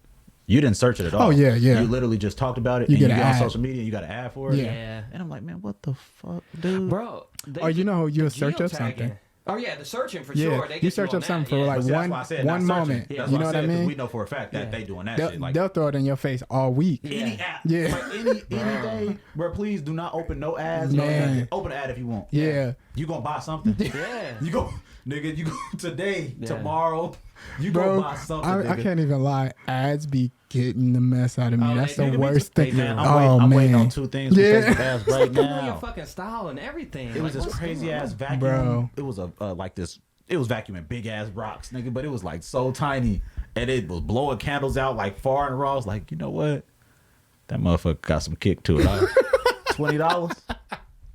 you didn't search it at all. Oh yeah. You literally just talked about it, you and get you an get on ad. social media, you got an ad for it. Yeah. And I'm like, man, what the fuck, dude? Bro. Or you'll the search up geotagging. something. Oh yeah, the searching for Yeah, sure. They you get search on up something that, for yeah. like See, that's why I said one not searching. moment. That's You why know what I said, 'cause mean? we know for a fact that they doing that shit. Like, They'll throw it in your face all week. any app, Yeah. like any day, bro. Please do not open no ads. Man. No, open an ad if you want. Yeah. You gonna buy something? Yeah. You go, nigga. You go today, Yeah. tomorrow. You Bro, go buy something. I nigga. can't even lie. Ads be getting the mess out of me. Oh, That's they the do. worst Hey, thing. man, Oh I'm waiting on man, 2 things from Yeah. Facebook ads right Stealing your now. fucking style and everything. It was this what's crazy going ass on? vacuum. Bro. It was like this. It was vacuuming big ass rocks, nigga. But it was like so tiny, and it was blowing candles out like far and raw. I was like, you know what? That motherfucker got some kick to it. $20.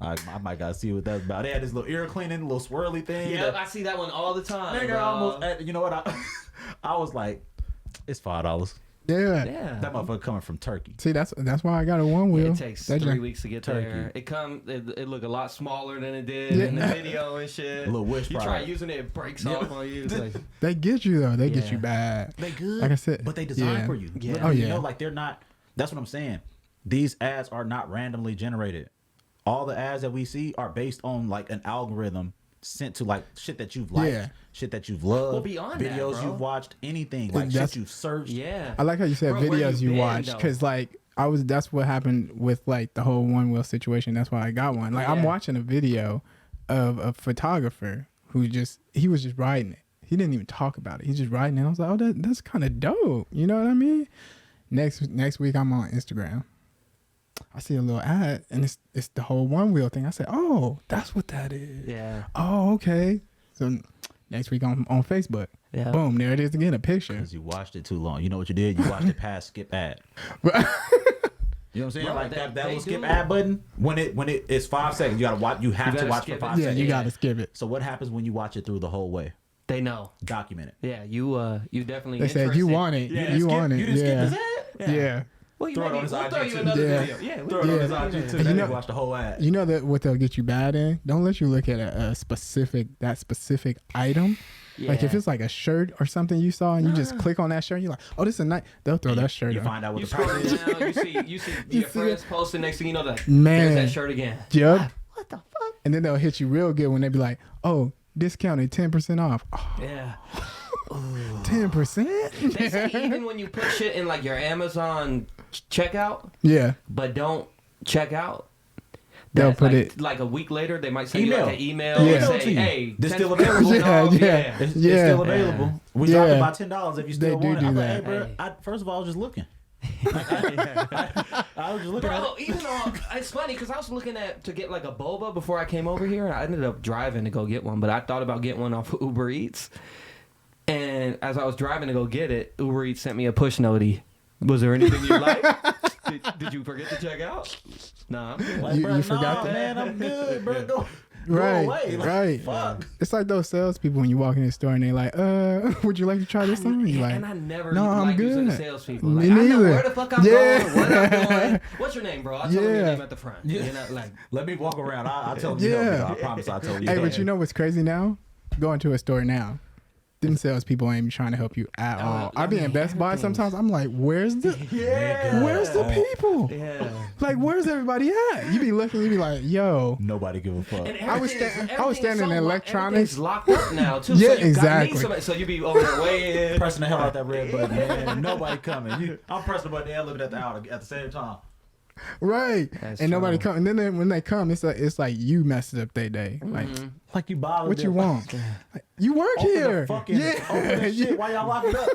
I might gotta see what that's about. They had this little ear cleaning, little swirly thing. Yeah, I see that one all the time. Nigga, bro. almost. You know what? I was like, it's $5. yeah. Yeah. That motherfucker coming from Turkey. See, that's why I got a one wheel. It takes That 3 junk- weeks to get Turkey. there. It look a lot smaller than it did Yeah. in the video and shit. A little wish You try product. using it, it breaks Yeah. off on you. It's like, They get you though. They get Yeah. you bad. They good. Like I said, but they designed yeah. for you. Yeah. Literally, Oh, yeah. You know, like they're not. That's what I'm saying. These ads are not randomly generated. All the ads that we see are based on like an algorithm sent to like shit that you've liked, Yeah. shit that you've loved, Well, beyond that, videos bro. you've watched, anything like That's- shit you've searched. yeah. I like how you said Bro, where videos you you been, watch though? because like that's what happened with like the whole one wheel situation. That's why I got one. Like I'm Yeah. watching a video of a photographer he was just riding it. He didn't even talk about it. He's just riding it. I was like, oh, that's kind of dope. You know what I mean? Next week I'm on Instagram. I see a little ad and it's the whole one wheel thing. I said, oh, that's what that is. Yeah. Oh, okay. So next week on Facebook. Yeah. Boom, there it is again, a picture. Because you watched it too long. You know what you did? You watched it past skip ad. You know what I'm saying? Bro, like they that little skip do. ad button when it's 5 seconds. You gotta watch. You have to watch for skip 5 it. Yeah, seconds. you gotta skip it. So what happens when you watch it through the whole way? They know. Document it. Yeah, you definitely. They said you interested. want it. Yeah. You want it. You didn't Yeah. skip his ad? Yeah. Well, you Throw it maybe, on his we'll IG throw you too. another Yeah. video. Yeah, Throw it on his IG too. And They you didn't know- watch the whole ad. You know that what they'll get you bad in? Don't let you look at a specific item. Like if it's like a shirt or something you saw and you just click on that shirt, and you're like, oh, this is a nice. They'll throw that shirt You on. find out what You the price scroll is. down, you see your friends posting. Next thing you know, like, Man. there's that shirt again. Yup. What the fuck? And then they'll hit you real good when they be like, oh, discounted 10% off. Oh, Yeah. 10%? They say even when you put shit in like your Amazon checkout, Yeah. but don't check out. They'll that, put like, it. like a week later, they might send you like an email Yeah. and To say, you. "Hey, This still 10% available?" off." Yeah. It's Yeah. still available. We Yeah. dropped it by $10 if you still They do want it. do I'm like, that. hey, bro. Hey. First of all, I was just looking. I was just looking at Bro, it. even though it's funny because I was looking to get like a boba before I came over here, and I ended up driving to go get one. But I thought about getting one off of Uber Eats, and as I was driving to go get it, Uber Eats sent me a push notey. Was there anything you like? did you forget to check out? Nah, I'm good. Like, You- bro, you forgot nah, that? man, I'm good, bro. Go Right, away. Like, right. Fuck. It's like those salespeople when you walk in the store and they like, would you like to try this on? You're like, and I never no, I'm like using the good. salespeople. Me Like, I know neither. where the fuck I'm Yeah. going, what I'm doing. What's your name, bro? I'll tell them your Yeah. name at the front. Yeah. You know, like, Let me walk around. I'll tell you. Yeah. Yeah. I promise I'll tell you. hey, but you know what's crazy now? Going to a store now. Them salespeople ain't trying to help you at all. I be in Best Buy sometimes. I'm like, where's the where's the people? yeah. Like, where's everybody at? You be looking, you be like, yo. Nobody give a fuck. And I was everything's standing in electronics. Everything's locked up now too. Yeah, so you exactly. Need somebody, so you be over there way in. Pressing the hell out that red button, man. Nobody coming. I'm pressing the button and looking at the out at the same time. Right. That's and nobody true. come. And then when they come, it's like you messed up their day. Like, Like you bothered. what you them. want? Like, you work Open here. the fucking, open that shit. Why y'all lock it up?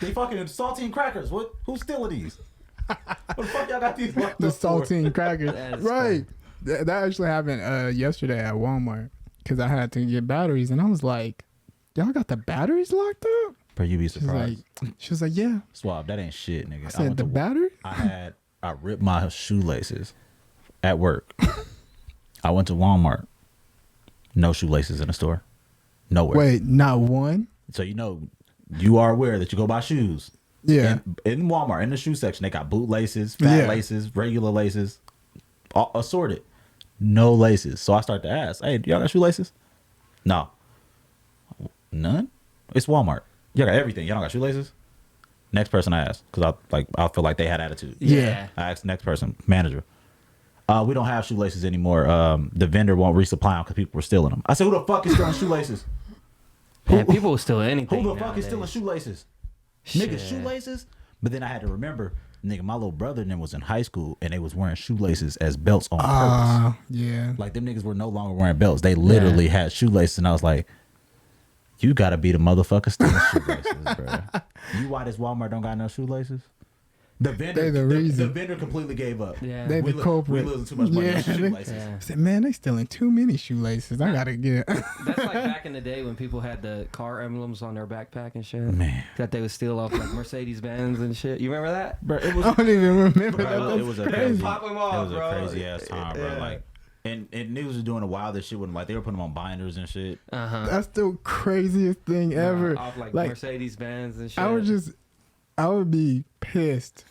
They fucking saltine crackers. What? Who's stealing these? What the fuck y'all got these locked The up for? saltine crackers. That is Right. That actually happened yesterday at Walmart because I had to get batteries and I was like, y'all got the batteries locked up? Bro, you be She was like, surprised. yeah. Suave, that ain't shit, nigga. I said, the battery? I ripped my shoelaces at work. I went to Walmart. No shoelaces in the store. Nowhere. Wait, not one? So you are aware that you go buy shoes. Yeah. In Walmart, in the shoe section, they got boot laces, fat Yeah. laces, regular laces, all assorted. No laces. So I start to ask, hey, do y'all got shoelaces? No. None? It's Walmart. Y'all got everything. Y'all don't got shoelaces? Next person I asked, because I feel like they had attitude. Yeah. I asked the next person, manager. We don't have shoelaces anymore. The vendor won't resupply them because people were stealing them. I said, who the fuck is stealing shoelaces? Man, people will steal anything. Who the fuck is stealing nowadays. shoelaces? Shit. Nigga, shoelaces? But then I had to remember, nigga, my little brother and them was in high school and they was wearing shoelaces as belts on purpose. Yeah. Like them niggas were no longer wearing belts. They literally had shoelaces and I was like, you gotta be the motherfucker stealing shoelaces, bro. You why this Walmart don't got no shoelaces? The vendor, They the reason. the vendor completely gave up. Yeah. They We the culprit. We losing too much money on Yeah. shoelaces. Yeah. I said, man, they stealing too many shoelaces. I gotta get. That's like back in the day when people had the car emblems on their backpack and shit. Man. That they would steal off like Mercedes Benz and shit. You remember that? Bro, it I was don't even remember Bro, that. it was a That's crazy, Pop 'em off, it was bro. a crazy ass time, bro. Yeah. Like, and niggas was doing the wildest shit with them. Like they were putting them on binders and shit. That's the craziest thing ever. Off like, Like, Mercedes Benz and shit. I would be pissed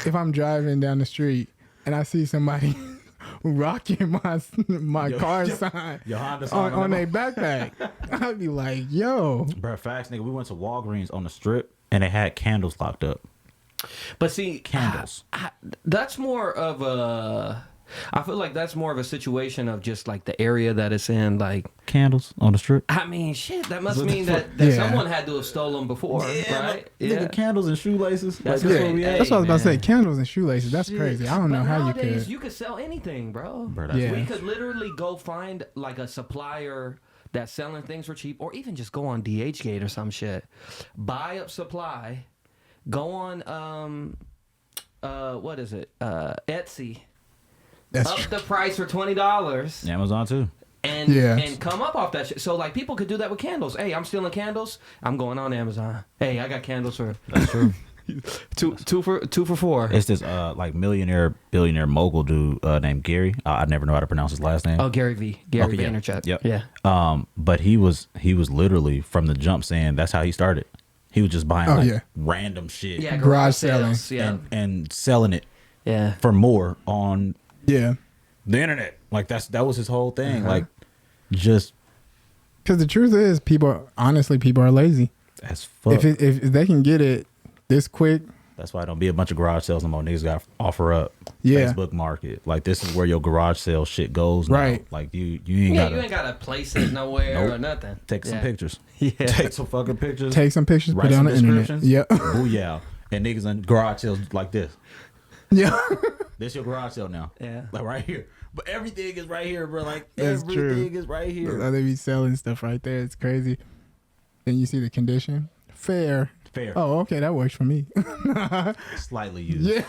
if I'm driving down the street and I see somebody rocking my car sign Your Honda sign on their backpack. I'd be like, yo. Bro, facts, nigga. We went to Walgreens on the strip and they had candles locked up. But see, Candles. that's more of a. I feel like that's more of a situation of just like the area that it's in. Like, Candles on the strip. I mean, shit. That must What the mean fuck? that Yeah. someone had to have stolen before, right? Nigga, candles and shoelaces. That's Like, right. where we at? That's what I was about to say. man. Candles and shoelaces. That's Shit. crazy. I don't know But how you nowadays, could. you could sell anything, bro. Bro, that's Yeah. We could literally go find like a supplier that's selling things for cheap, or even just go on DHgate or some shit, buy up supply, go on what is it, Etsy, That's up true. the price for $20, Amazon too. and Yeah. and come up off that shit. So like people could do that with candles. Hey, I'm stealing candles. I'm going on Amazon. Hey, I got candles for. That's true. two for four. It's this like billionaire mogul dude named Gary. I never know how to pronounce his last name. Oh, Gary Vaynerchuk. Yep. Yeah. But he was literally from the jump saying that's how he started. He was just buying random shit. Yeah, garage selling. Yeah. And selling it Yeah. for more on Yeah. the internet. Like that was his whole thing. Like just Because the truth is, people are lazy. as fuck. If they can get it this quick, That's why I don't be a bunch of garage sales no more. Niggas got offer up. Yeah. Facebook Market. Like this is where your garage sale shit goes now. Right. Like you ain't You gotta ain't gotta place it nowhere or nothing. take some pictures. Yeah. Take some fucking pictures. take some pictures, write put it on some the internet. descriptions. Yep. Booyah. And niggas in garage sales like this. Yeah. This your garage sale now. Yeah. Like right here. But everything is right here, bro. Like That's everything true. is right here. They be selling stuff right there. It's crazy. And you see the condition. Fair. Oh, okay, that works for me. Slightly used. Yeah.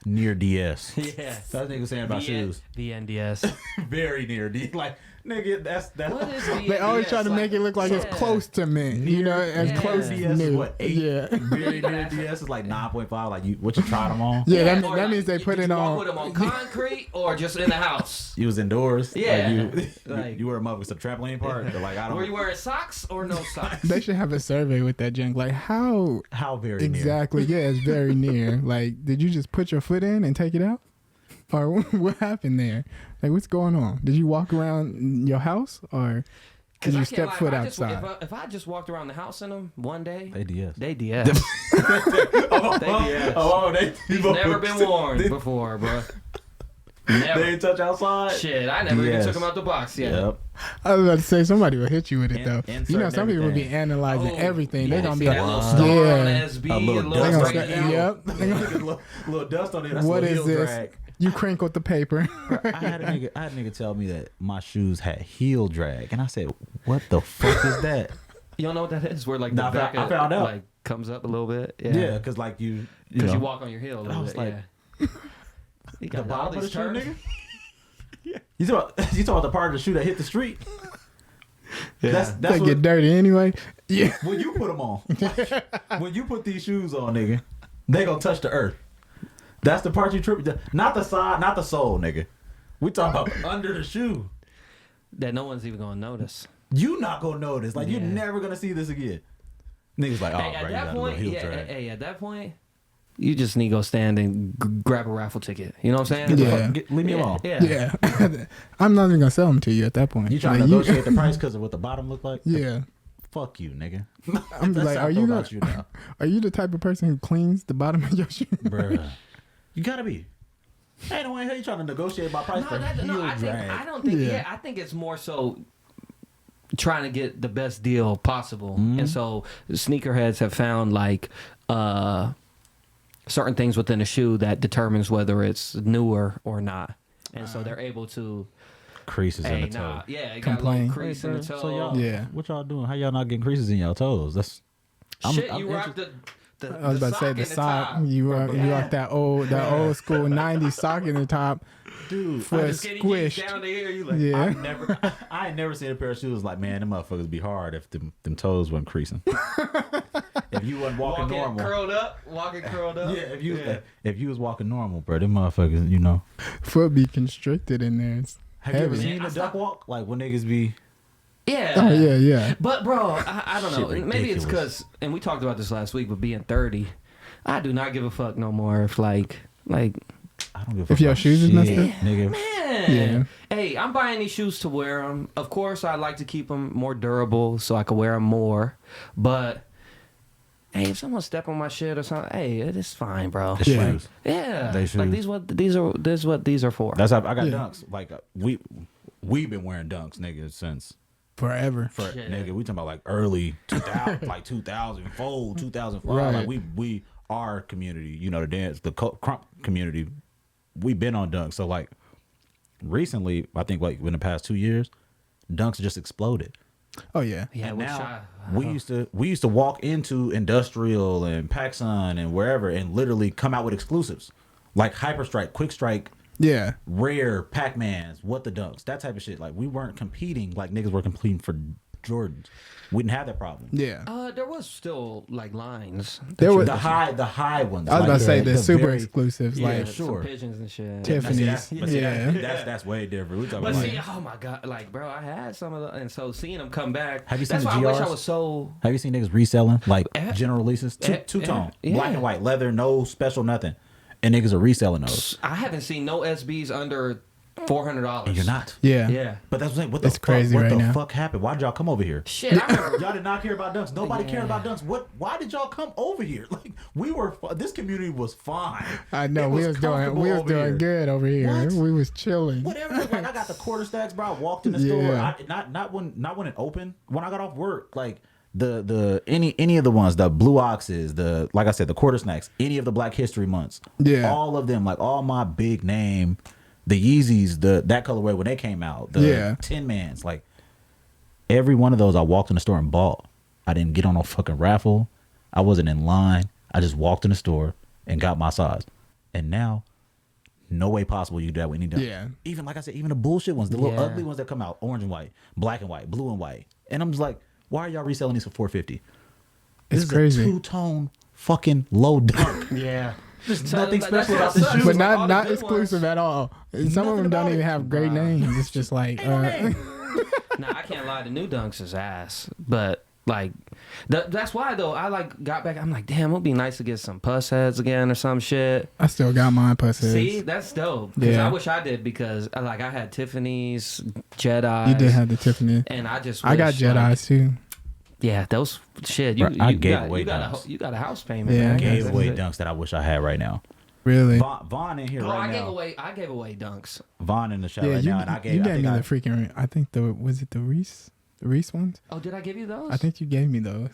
Near DS. Yeah. That's what niggas saying about shoes. VNDS. Very near DS. Like, nigga, that's What is VNDS? They always try to make it look like it's close to mint. You know, as Yeah. close DS as is new. what, 8? Yeah. Very near DS is like 9.5. Like what you tried them on? Yeah, Or that means they did put you it walk on. with them on concrete or just in the house? You was indoors. Yeah. Like, you were a mother with the trampoline park. But like I don't. Were you wearing socks or no socks? They should have a survey with that junk. Like how How very exactly? Yeah, it's very near. Like, did you just put your foot in and take it out, or what happened there? Like, what's going on? Did you walk around your house, or did you step foot outside? If I just walked around the house in them one day, They DS. they DS. He's never been worn before, bro. Never. They ain't touch outside. Shit, I never even DS. took him out the box yet. Yep. I was about to say somebody will hit you with it though. Insert You know, some people will be everything. analyzing everything. They're Yeah, gonna see be that like, little star on the yeah. SB, A little They're dust gonna on say, it. yep. little dust on it. That's What a is little heel this? drag. You crinkled the paper. I had a nigga tell me that my shoes had heel drag, and I said, "What the fuck is that?" You don't know what that is? Where like Nah, the back I found out. like comes up a little bit. Yeah, because like you Because know, you walk on your heel a I little was bit. like, Yeah. You the got all bottom of these the shoe, turns. nigga. You talking about the part of the shoe that hit the street? That's They what, get dirty anyway. Yeah. when you put them on. When you put these shoes on, nigga, they gonna touch the earth. That's the part you trip. Not the side, not the sole, nigga. We talking about under the shoe. That no one's even gonna notice. You not gonna notice. Like you're Yeah. never gonna see this again. Niggas like, oh, Hey, bro, at you that got a little point, heel yeah, drag. hey, at that point, you just need to go stand and grab a raffle ticket. You know what I'm saying? Yeah. Leave me alone. Yeah. Yeah. I'm not even gonna sell them to you at that point. You trying to Like, negotiate the price because of what the bottom look like? Yeah. Fuck you, nigga. I'm That's like, how I are feel you about gonna, you now, are you the type of person who cleans the bottom of your shoe? bruh? You gotta be. Ain't no way how you trying to negotiate my price for heel drag. I don't think. Yeah. Yeah, I think it's more so trying to get the best deal possible, Mm-hmm. and so sneakerheads have found like certain things within a shoe that determines whether it's newer or not, and so they're able to. Creases in Hey, the toe. nah, yeah, it Complain. got a little crease in the toe. So y'all, Yeah. what y'all doing? How y'all not getting creases in your toes? That's Shit, I'm you rock the. I was about to say the sock. You rock that old school '90s sock in the top. dude. Foot Just getting you squished. down to here. You like, Yeah. I ain't never seen a pair of shoes like, man, them motherfuckers be hard if them toes wasn't creasing. If you wasn't walking normal, walking curled up. yeah. If you was walking normal, bro, them motherfuckers, you know. Foot be constricted in there. It's Have you ever heavy. seen the duck walk? Like when niggas be. Yeah. Oh yeah. But bro, I don't know. Shit Maybe it's ridiculous. because, and we talked about this last week, but being 30, I do not give a fuck no more. If like, I don't give a fuck If your about shoes is messed shit, up? nigga. man, hey, I'm buying these shoes to wear them. Of course, I like to keep them more durable so I can wear them more. But hey, if someone step on my shit or something, hey, it's fine, bro. The Yeah. shoes. Yeah, They like shoes. this is what these are for. That's how I got Yeah. dunks. Like we've been wearing dunks, nigga, since Forever. Shit. nigga. We talking about like early 2000, like 2004, 2005. Right. Like we our community, you know, the dance, the crump community. We've been on dunks. So like recently, I think like in the past 2 years, dunks just exploded. Oh yeah. yeah, And which now we used to walk into Industrial and PacSun and wherever and literally come out with exclusives like Hyper Strike, Quick Strike, Yeah. Rare, Pac-Mans, What the Dunks, that type of shit. Like we weren't competing like niggas were competing for Jordans. We didn't have that problem. Yeah. There was still like lines. There was The high ones. I was about to say the super very- exclusives, Yeah, like some pigeons and shit. Tiffany's. Yeah, Yeah. that's way different. We talking But about see, oh my god, like bro, I had some of the, and so seeing them come back. Have you seen that's the why I wish I GRs? was so. Have you seen niggas reselling like Eh, general releases? Two tone, yeah. black and white, leather, no special nothing, and niggas are reselling those. I haven't seen no SBs under $400. And you're not. Yeah. Yeah. But that's what I'm saying. What the It's fuck? crazy What right the now. fuck happened? Why did y'all come over here? Shit, I remember. Y'all did not care about dunks. Nobody cared about dunks. What? Why did y'all come over here? Like we were. This community was fine. I know It we was comfortable doing over here. good over here. What? We was chilling. Whatever. Like I got the quarter stacks, bro. I walked in the Yeah. store. Not when it opened. When I got off work, like the any of the ones, the Blue Oxes, the like I said, the quarter snacks, any of the Black History months, Yeah. all of them, like all my big name, the Yeezys, that colorway when they came out, the Yeah. Tin Mans, like every one of those, I walked in the store and bought. I didn't get on no fucking raffle. I wasn't in line. I just walked in the store and got my size. And now, no way possible you do that with any dunk. Yeah. Even like I said, even the bullshit ones, the little Yeah. ugly ones that come out, orange and white, black and white, blue and white. And I'm just like, why are y'all reselling these for $450? It's This crazy. is a two-tone fucking low dunk. Yeah. There's So, nothing but special that's about the what shoes. sucks. But Like, all not the good exclusive ones. at all. And some of Nothing them don't about even it. have great names. It's just like Nah, I can't lie. The new dunks is ass. But like, that's why though. I like got back. I'm like, damn, it would be nice to get some puss heads again or some shit. I still got mine pussies. See, that's dope. 'Cause Yeah. I wish I did because like I had Tiffany's, Jedi. You did have the Tiffany. And I just I got wish, like, Jedi's too. yeah, those shit. You, Bro, I you gave got, away you got dunks. you got a house payment. Yeah, man. I Gave That's away it. dunks that I wish I had right now. Really? Vaughn in here Bro, right I gave now. away dunks. Vaughn in the chat Yeah, right you, now, and I you gave. I gave think me I, the freaking. I think was it the Reese ones? Oh, did I give you those? I think you gave me those.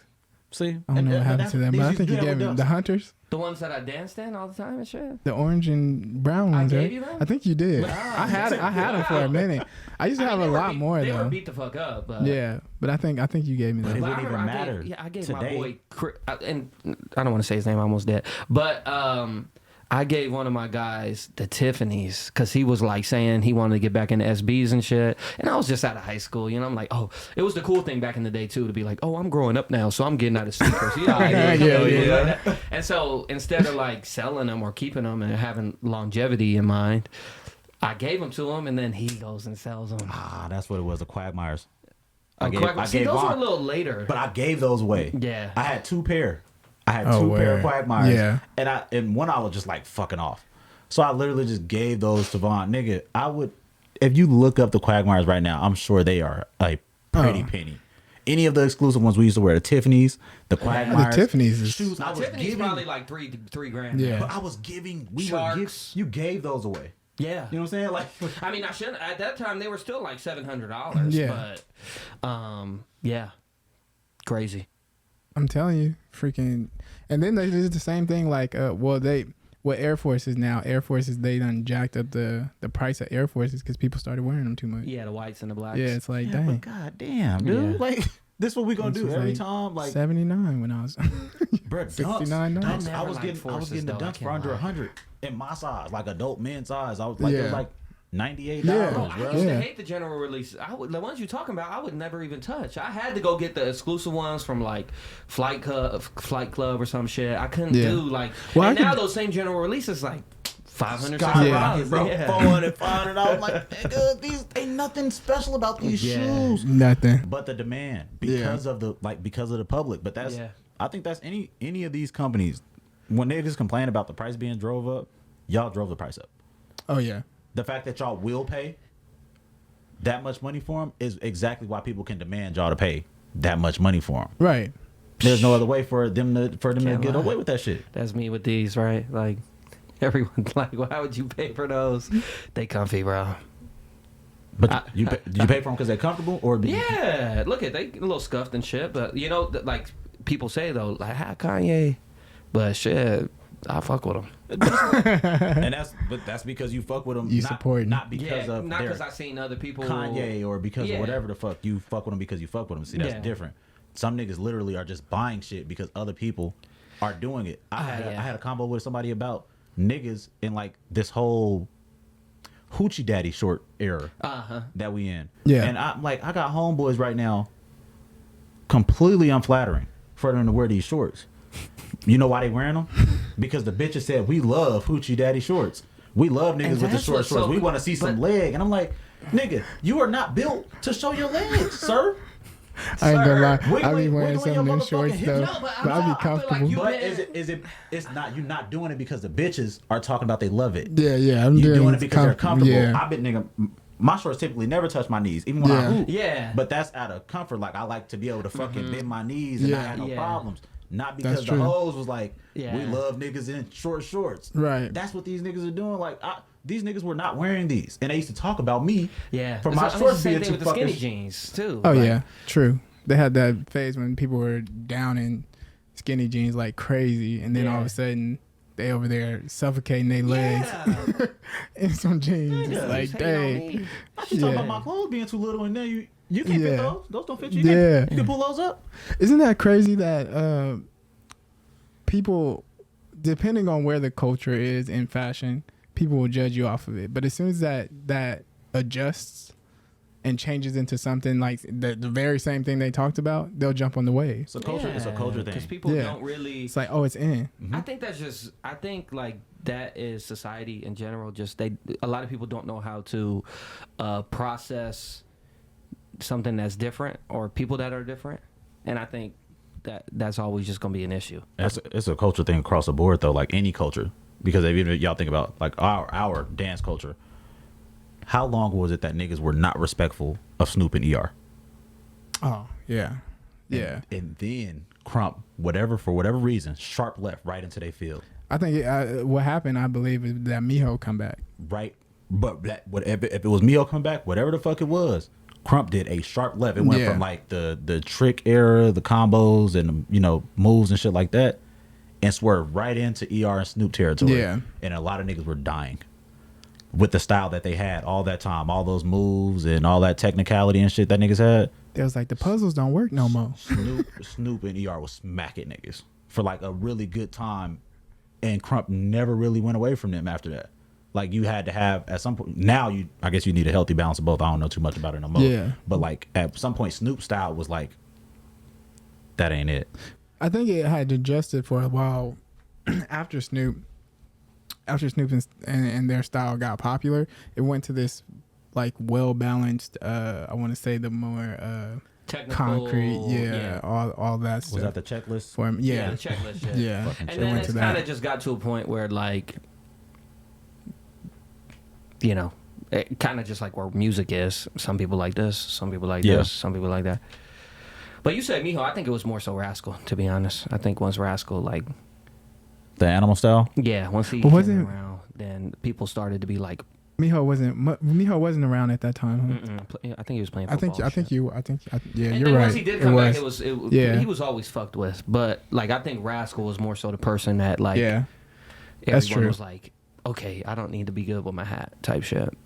see. I don't know what happened to them, but I think you gave me the Hunters, the ones that I danced in all the time and shit. the orange and brown I ones. gave Right? you them? I think you did. Wow. I had them for a minute. I used to have I mean, a they were lot beat- more They though. were beat the fuck up. But Yeah, but I think you gave me But those. it But I wouldn't remember even I matter gave, I gave today. my boy, and I don't want to say his name, I almost dead. But I gave one of my guys the Tiffany's because he was like saying he wanted to get back into SBs and shit. And I was just out of high school, you know. I'm like, oh, it was the cool thing back in the day too to be like, oh, I'm growing up now, so I'm getting out of sneakers. You know, Yeah. And so instead of like selling them or keeping them and having longevity in mind, I gave them to him, and then he goes and sells them. Ah, that's what it was. The Quagmires. I See, gave those Vaughn, were a little later. but I gave those away. Yeah. I had two pair. I had Oh, two pair of word. Quagmires. Yeah. And one I was just like fucking off. So I literally just gave those to Vaughn. Nigga, I would, if you look up the Quagmires right now, I'm sure they are a pretty penny. Any of the exclusive ones we used to wear, the Tiffany's, the Quagmires. The Tiffany's is- shoes. I was Tiffany's giving, probably like $3 grand. Yeah. but I was giving. Sharks. You gave those away. Yeah. You know what I'm saying? Like, I mean, I shouldn't. At that time, they were still like $700. Yeah. But, yeah, crazy. I'm telling you, freaking. And then they did the same thing. Like, Air Forces now. Air Forces, they done jacked up the price of Air Forces because people started wearing them too much. Yeah, the whites and the blacks. Yeah, it's like, yeah, dang. but god damn, dude. Yeah. Like, this what we gonna This do was every like time? Like, 79 when I was. bro, $69. dunks. I I was never getting liked the Forces, though, I dunks for can't under lie. 100 in my size, like adult men size. I was like, it was Yeah. like $98, Yeah. Bro, I bro. used Yeah. to hate the general releases. The ones you talking about, I would never even touch. I had to go get the exclusive ones from like Flight Club or some shit. I couldn't Yeah. do like. Well, and I now could- those same general releases like $500. Skyrocket, bro. Yeah. 400, 500. I was like, nigga, these ain't nothing special about these Yeah. shoes. Nothing. But the demand because of the public. But that's Yeah. I think that's any of these companies when niggas complain about the price being drove up, y'all drove the price up. Oh, yeah. The fact that y'all will pay that much money for them is exactly why people can demand y'all to pay that much money for them. Right. There's no other way for them to Can't get lie. away with that shit. That's me with these, right? Like everyone's like, why would you pay for those? They comfy, bro. But did you pay for them because they're comfortable or? Yeah, look at they a little scuffed and shit, but you know, like people say though, like Kanye, but shit, I fuck with him. And that's because you fuck with them. You support 'em. not because of not their because I seen other people Kanye or because Yeah. of whatever the fuck you fuck with them because you fuck with them. See, that's Yeah. different. Some niggas literally are just buying shit because other people are doing it. I had a combo with somebody about niggas in like this whole hoochie daddy short era that we in. Yeah. And I'm like, I got homeboys right now completely unflattering for them to wear these shorts. You know why they wearing them? Because the bitches said, we love hoochie daddy shorts. We love niggas with the short shorts. We want to see some leg. And I'm like, nigga, you are not built to show your legs, sir. I ain't gonna lie. Wait, I be wearing wait, some of them shorts though, No, but I be comfortable. But it's not, you're not doing it because the bitches are talking about they love it. Yeah, I'm You're doing it because they're comfortable. Yeah. I've been, nigga, my shorts typically never touch my knees, even when I hoop. Yeah. But that's out of comfort. Like, I like to be able to fucking bend my knees and not have no problems. Not because the hoes was like, we love niggas in short shorts. Right. That's what these niggas are doing. Like, these niggas were not wearing these. And they used to talk about me. Yeah. For my shorts being too with the skinny jeans, too. Oh, like, yeah. True. They had that phase when people were down in skinny jeans like crazy. And then all of a sudden, they over there suffocating their legs in some jeans. It's like, dang. I keep talking about my clothes being too little, and then you can't fit those. Those don't fit you. You can pull those up. Isn't that crazy that people, depending on where the culture is in fashion, people will judge you off of it. But as soon as that adjusts and changes into something like the very same thing they talked about, they'll jump on the wave. It's a culture thing. Because people don't really. It's like, oh, it's in. I think that's just. I think like that is society in general. Just a lot of people don't know how to process something that's different or people that are different, and I think that's always just gonna be an issue. It's a culture thing across the board though, like any culture, because if even y'all think about like our dance culture, how long was it that niggas were not respectful of Snoop and ER? Oh yeah, and then Crump, for whatever reason, sharp left right into their field. I think what happened, I believe, is that Miho come back. Right, but if it was Miho come back, whatever the fuck it was, Crump did a sharp left. It went from like the trick era, the combos, and moves and shit like that, and swerved right into ER and Snoop territory. Yeah, and a lot of niggas were dying with the style that they had all that time, all those moves and all that technicality and shit that niggas had. It was like the puzzles don't work no more. Snoop and ER was smacking niggas for like a really good time, and Crump never really went away from them after that. Like, you had to have at some point. Now I guess you need a healthy balance of both. I don't know too much about it no more. Yeah. But like at some point, Snoop style was like, that ain't it. I think it had adjusted for a while after Snoop and their style got popular. It went to this like well balanced. I want to say the more technical, concrete, all that stuff. Was that the checklist for him? Yeah, the checklist. Yeah. And then it's kind of just got to a point where like, it kind of just like where music is. Some people like this, some people like this, some people like that. But you said Miho. I think it was more so Rascal, to be honest. I think once Rascal, like the Animal style. Yeah, once he came around, then people started to be like. Miho wasn't around at that time. Huh? I think he was playing football. You're right. Once he did come back, he was always fucked with. But like, I think Rascal was more so the person that like, everyone was like, okay, I don't need to be good with my hat type shit.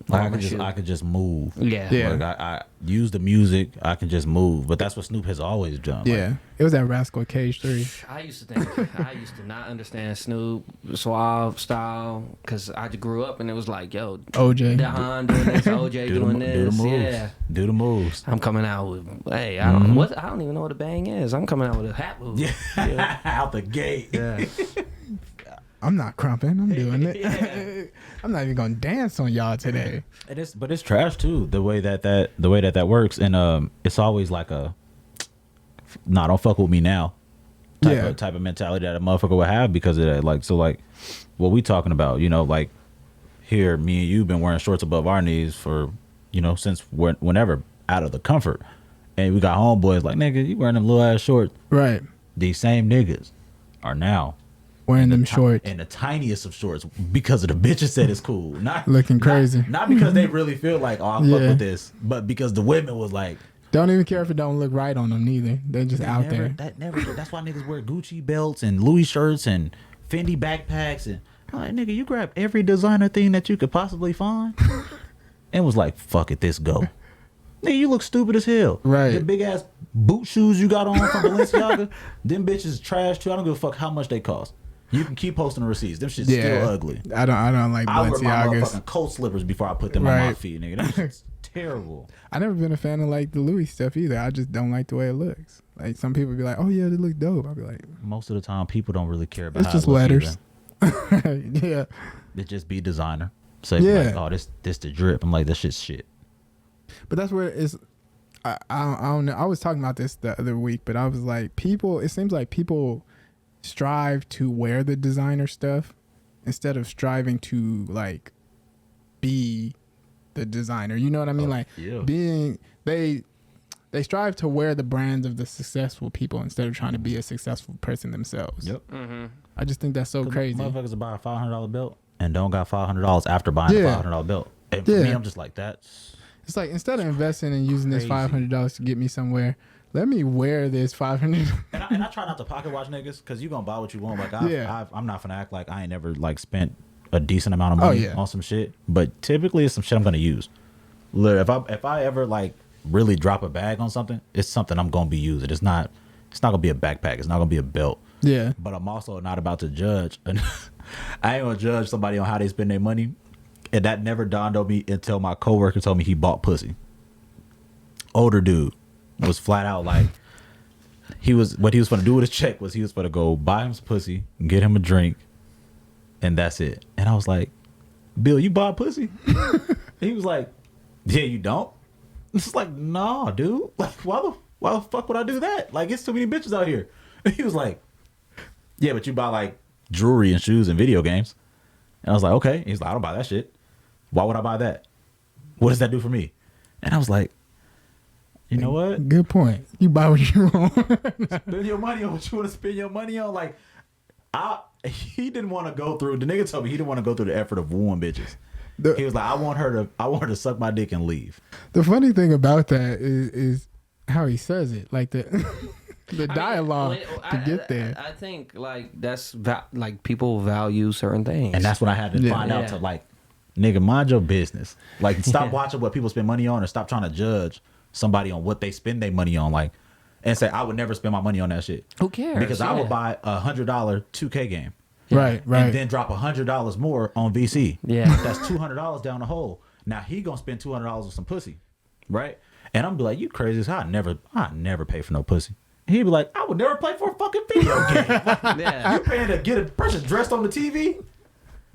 Like I could just move. Yeah. Like I use the music. I can just move. But that's what Snoop has always done. Yeah. Like, it was that Rascal Cage 3. I used to not understand Snoop Suave style because I grew up and it was like, yo, OJ Dahan doing this, OJ doing this. Do the moves. I'm coming out with, hey, I don't even know what a bang is. I'm coming out with a hat move. Yeah. Out the gate. Yeah. I'm not crumping. I'm doing it. I'm not even gonna dance on y'all today. But it's trash too. The way that works, and it's always like a, nah, don't fuck with me now, type of mentality that a motherfucker would have because of that. Like, so like, what we talking about? Like, here, me and you been wearing shorts above our knees for, since whenever, out of the comfort, and we got homeboys like, nigga, you wearing them little ass shorts, right? These same niggas are now wearing them shorts and the tiniest of shorts because of the bitches said it's cool, not looking crazy, not because they really feel like, oh, I'm fuck with this, but because the women was like, don't even care if it don't look right on them neither. They're just out there. That's why niggas wear Gucci belts and Louis shirts and Fendi backpacks and like, nigga, you grabbed every designer thing that you could possibly find and was like, fuck it, this go. Nigga, you look stupid as hell. Right. The big ass boot shoes you got on from Balenciaga, them bitches trash too. I don't give a fuck how much they cost. You can keep posting the receipts. Them shit's still ugly. I don't like Balenciagas. I wear my motherfucking coat slippers before I put them on my feet, nigga. Them shit's terrible. I never been a fan of like the Louis stuff either. I just don't like the way it looks. Like some people be like, "Oh yeah, they look dope." I'll be like, most of the time, people don't really care about. It's just letters. Yeah. It just be designer. Say like, oh, this the drip. I'm like, this shit's shit. But that's where it's. I don't know. I was talking about this the other week, but I was like, people. It seems like people strive to wear the designer stuff instead of striving to like be the designer. You know what I mean? Being they strive to wear the brands of the successful people instead of trying to be a successful person themselves. Yep. Mm-hmm. I just think that's so crazy. Motherfuckers will buy a $500 belt and don't got $500 after buying a $500 belt. And for me, I'm just like, that's. It's like instead of investing and using this $500 to get me somewhere, let me wear this $500. And I try not to pocket watch niggas because you gonna buy what you want. Like I'm not gonna act like I ain't never like spent a decent amount of money on some shit. But typically it's some shit I'm gonna use. Literally, if I ever like really drop a bag on something, it's something I'm gonna be using. It's not gonna be a backpack. It's not gonna be a belt. Yeah. But I'm also not about to judge. And I ain't gonna judge somebody on how they spend their money. And that never dawned on me until my coworker told me he bought pussy. Older dude was flat out like what he was gonna do with his check was he was gonna go buy him some pussy, get him a drink, and that's it. And I was like, Bill, you bought pussy? He was like, yeah, you don't? It's like, nah, dude. Like, why the fuck would I do that? Like, it's too many bitches out here. And he was like, yeah, but you buy like jewelry and shoes and video games. And I was like, okay. He's like, I don't buy that shit. Why would I buy that? What does that do for me? And I was like, you know what? Good point. You buy what you want. Spend your money on what you want to spend your money on. Like, he didn't want to go through. The nigga told me he didn't want to go through the effort of wooing bitches. He was like, I want her to suck my dick and leave. The funny thing about that is how he says it. Like the dialogue to get there. I think like that's like people value certain things, and that's what I had to find out to like, nigga, mind your business. Like, stop watching what people spend money on, or stop trying to judge somebody on what they spend their money on. Like, and say I would never spend my money on that shit. Who cares? Because I would buy $100 2K game, right, and then drop $100 more on VC. Yeah, that's $200 down the hole. Now he gonna spend $200 on some pussy, right? And I'm be like, you crazy as hell. I never pay for no pussy. He'd be like, I would never play for a fucking video game. Like, you paying to get a person dressed on the TV?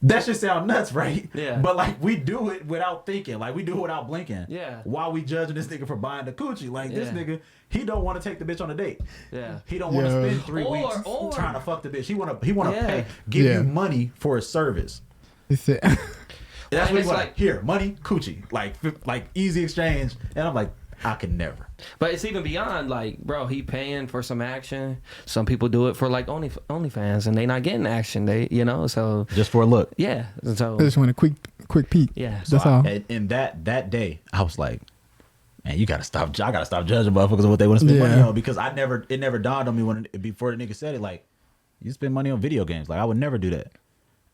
That should sound nuts, right? Yeah. But like, we do it without thinking. Like, we do it without blinking. Yeah. Why we judging this nigga for buying the coochie? Like, this nigga, he don't want to take the bitch on a date. Yeah. He don't want to spend 3 weeks trying to fuck the bitch. He want to give you money for his service. That's what he's like. Here, money, coochie. Like easy exchange. And I'm like, I could never. But it's even beyond, like, bro, he paying for some action. Some people do it for like OnlyFans, and they not getting action. They, so just for a look. Yeah. So they just want a quick peek. Yeah. That's all. And that day, I was like, man, I gotta stop judging motherfuckers on what they want to spend money on, because it never dawned on me before the nigga said it, like, you spend money on video games. Like, I would never do that.